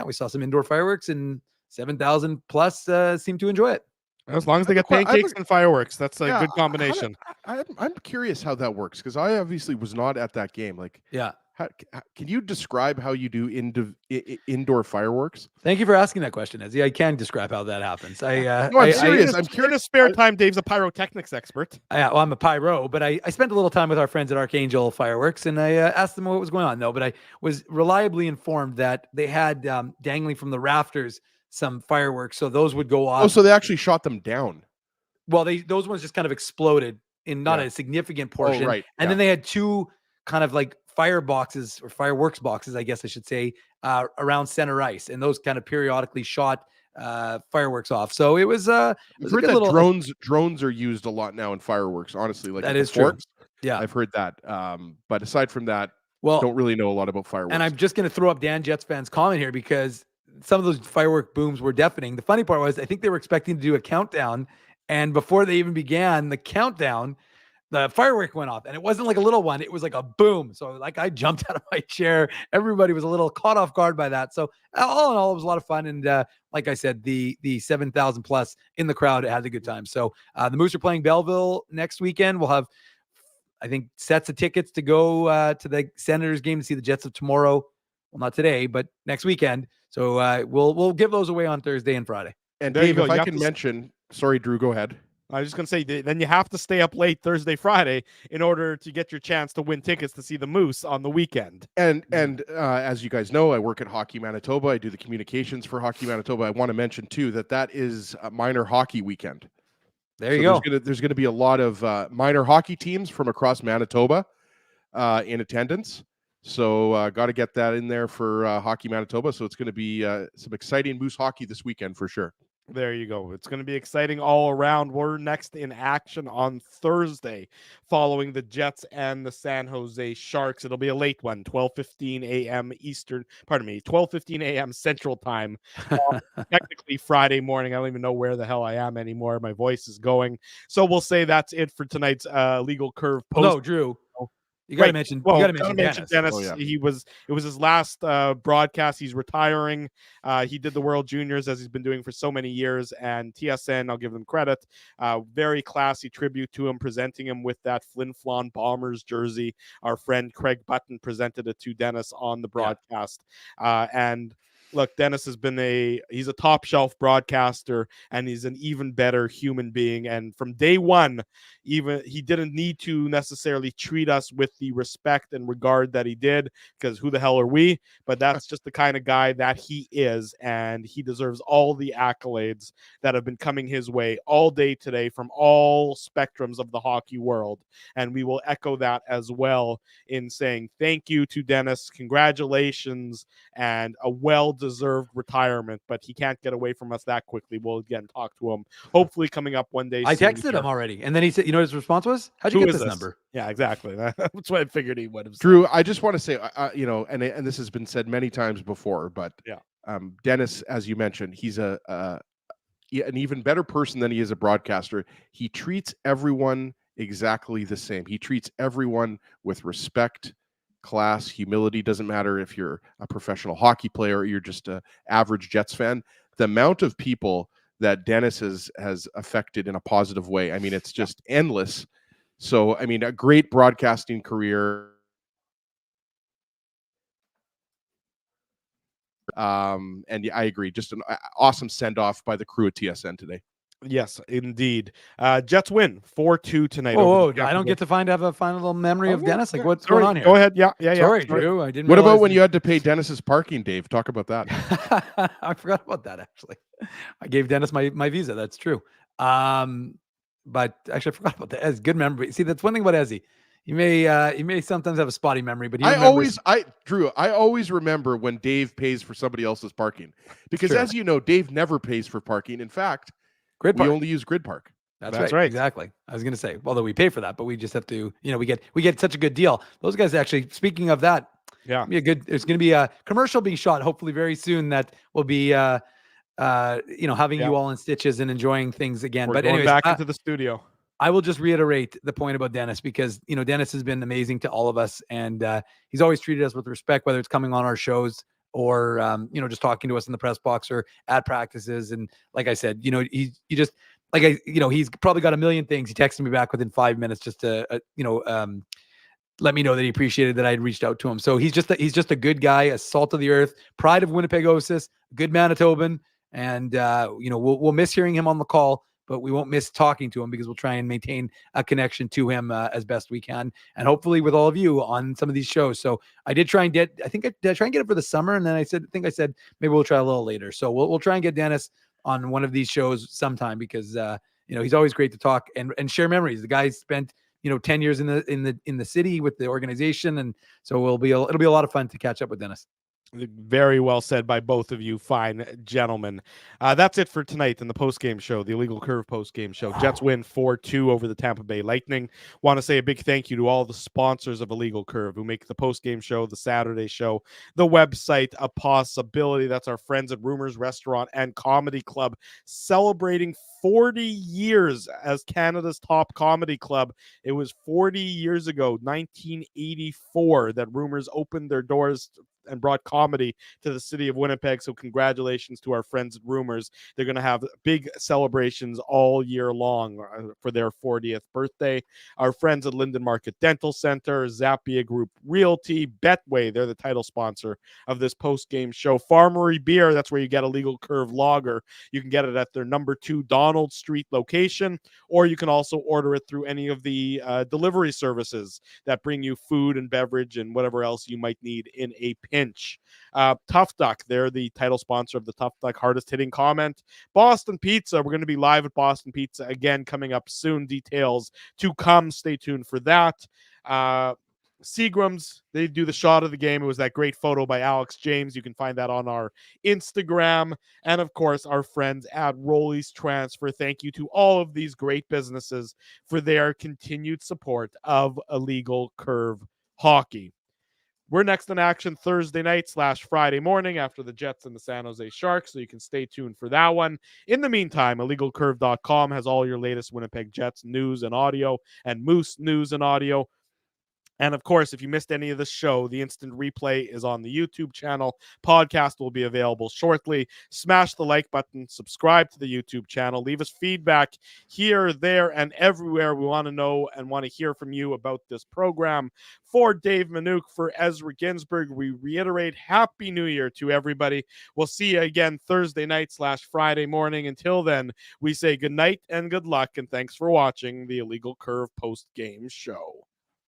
we saw some indoor fireworks, and 7,000 plus seemed to enjoy it. As long as they get pancakes and fireworks, that's a good combination. I'm curious how that works, because I obviously was not at that game. Can you describe how you do indoor fireworks? Thank you for asking that question, Ezzy. I can describe how that happens. I'm serious. I'm curious. In a spare time, Dave's a pyrotechnics expert. I'm a pyro, but I spent a little time with our friends at Archangel Fireworks, and I asked them what was going on. No, but I was reliably informed that they had dangling from the rafters some fireworks, so those would go off. Oh, so they actually shot them down. Well, those ones just kind of exploded in not a significant portion. Oh, right. And then they had two kind of like fireworks boxes, I guess I should say, around center ice, and those kind of periodically shot fireworks off. So it was I've heard that drones are used a lot now in fireworks, honestly. Like that is true. Yeah, I've heard that. But aside from that, don't really know a lot about fireworks. And I'm just going to throw up Dan Jets fans' comment here, because some of those firework booms were deafening. The funny part was, I think they were expecting to do a countdown, and before they even began the countdown, the firework went off, and it wasn't like a little one. It was like a boom. So I jumped out of my chair. Everybody was a little caught off guard by that. So all in all, it was a lot of fun. And like I said, the 7,000 plus in the crowd had a good time. So the Moose are playing Belleville next weekend. We'll have, I think, sets of tickets to go to the Senators game to see the Jets of tomorrow. Well, not today, but next weekend. So we'll give those away on Thursday and Friday. And Dave, if I can mention, sorry, Drew, go ahead. I was just going to say, then you have to stay up late Thursday, Friday in order to get your chance to win tickets to see the Moose on the weekend. And as you guys know, I work at Hockey Manitoba. I do the communications for Hockey Manitoba. I want to mention, too, that is a minor hockey weekend. There you go. There's going to be a lot of minor hockey teams from across Manitoba in attendance. So got to get that in there for Hockey Manitoba. So it's going to be some exciting Moose hockey this weekend for sure. There you go. It's going to be exciting all around. We're next in action on Thursday following the Jets and the San Jose Sharks. It'll be a late one, 12:15 a.m. Eastern, 12:15 a.m. Central Time. Technically Friday morning. I don't even know where the hell I am anymore. My voice is going. So we'll say that's it for tonight's Legal Curve post. No, Drew. You got to mention. You got to mention Dennis. Oh, yeah. It was his last broadcast. He's retiring. He did the World Juniors as he's been doing for so many years, and TSN, I'll give them credit. Very classy tribute to him, presenting him with that Flin Flon Bombers jersey. Our friend Craig Button presented it to Dennis on the broadcast, and. Look, Dennis has been he's a top shelf broadcaster, and he's an even better human being. And from day one, even he didn't need to necessarily treat us with the respect and regard that he did, because who the hell are we? But that's just the kind of guy that he is, and he deserves all the accolades that have been coming his way all day today from all spectrums of the hockey world. And we will echo that as well in saying thank you to Dennis, congratulations, and a well-deserved retirement, but he can't get away from us that quickly. We'll again talk to him, hopefully coming up one day. I texted him already, and then he said, you know what his response was? How'd you get this number? Yeah, exactly. That's what I figured he would have said. Drew, I just want to say, and this has been said many times before, but Dennis, as you mentioned, he's an even better person than he is a broadcaster. He treats everyone exactly the same. He treats everyone with respect, class, humility. Doesn't matter if you're a professional hockey player or you're just an average Jets fan. The amount of people that Dennis has affected in a positive way, I mean, it's just endless. So, I mean, a great broadcasting career. And I agree. Just an awesome send-off by the crew at TSN today. Yes, indeed. Jets win 4-2 tonight. Oh, I don't get to have a final little memory of Dennis. Like, what's going on here? Go ahead. Yeah. Sorry, Drew. I didn't. What about when you had to pay Dennis's parking, Dave? Talk about that. I forgot about that, actually. I gave Dennis my visa. That's true. But actually, I forgot about that. As good memory. See, that's one thing about Ezzy. He may sometimes have a spotty memory, but Drew, I always remember when Dave pays for somebody else's parking, because as you know, Dave never pays for parking. In fact, we only use Grid Park. That's right. Exactly. I was going to say, although we pay for that, but we just have to, we get such a good deal. Those guys actually, speaking of that, there's going to be a commercial being shot hopefully very soon that will be, having you all in stitches and enjoying things again. We're going back into the studio. I will just reiterate the point about Dennis, because, Dennis has been amazing to all of us, and he's always treated us with respect, whether it's coming on our shows or, just talking to us in the press box or at practices. And like I said, he's probably got a million things. He texted me back within 5 minutes just to, let me know that he appreciated that I had reached out to him. So he's just a good guy, a salt of the earth, pride of Winnipegosis, good Manitoban. And, we'll miss hearing him on the call, but we won't miss talking to him, because we'll try and maintain a connection to him as best we can, and hopefully with all of you on some of these shows. So I did try and get it for the summer, and then I said maybe we'll try a little later. So we'll try and get Dennis on one of these shows sometime, because he's always great to talk and share memories. The guy spent 10 years in the city with the organization, and so it'll be a lot of fun to catch up with Dennis. Very well said by both of you fine gentlemen. That's it for tonight in the postgame show, the Illegal Curve postgame show. Jets win 4-2 over the Tampa Bay Lightning. Want to say a big thank you to all the sponsors of Illegal Curve who make the postgame show, the Saturday show, the website a possibility. That's our friends at Rumors Restaurant and Comedy Club, celebrating 40 years as Canada's top comedy club. It was 40 years ago, 1984, that Rumors opened their doors and brought comedy to the city of Winnipeg. So congratulations to our friends at Rumors. They're going to have big celebrations all year long for their 40th birthday. Our friends at Linden Market Dental Center, Zappia Group Realty, Betway, they're the title sponsor of this post-game show. Farmery Beer, that's where you get a Legal Curve lager. You can get it at their number 2 Donald Street location, or you can also order it through any of the delivery services that bring you food and beverage and whatever else you might need in a pinch. Tough Duck, they're the title sponsor of the Tough Duck hardest hitting comment. Boston Pizza, we're going to be live at Boston Pizza again coming up soon. Details to come. Stay tuned for that. Seagrams, they do the shot of the game. It was that great photo by Alex James. You can find that on our Instagram. And of course, our friends at Rolly's Transfer. Thank you to all of these great businesses for their continued support of Illegal Curve Hockey. We're next in action Thursday night / Friday morning after the Jets and the San Jose Sharks, so you can stay tuned for that one. In the meantime, illegalcurve.com has all your latest Winnipeg Jets news and audio and Moose news and audio. And of course, if you missed any of the show, the instant replay is on the YouTube channel. Podcast will be available shortly. Smash the like button, subscribe to the YouTube channel, leave us feedback here, there, and everywhere. We want to know and want to hear from you about this program. For Dave Manouk, for Ezra Ginsburg, we reiterate Happy New Year to everybody. We'll see you again Thursday night / Friday morning. Until then, we say good night and good luck, and thanks for watching the Illegal Curve post-game show.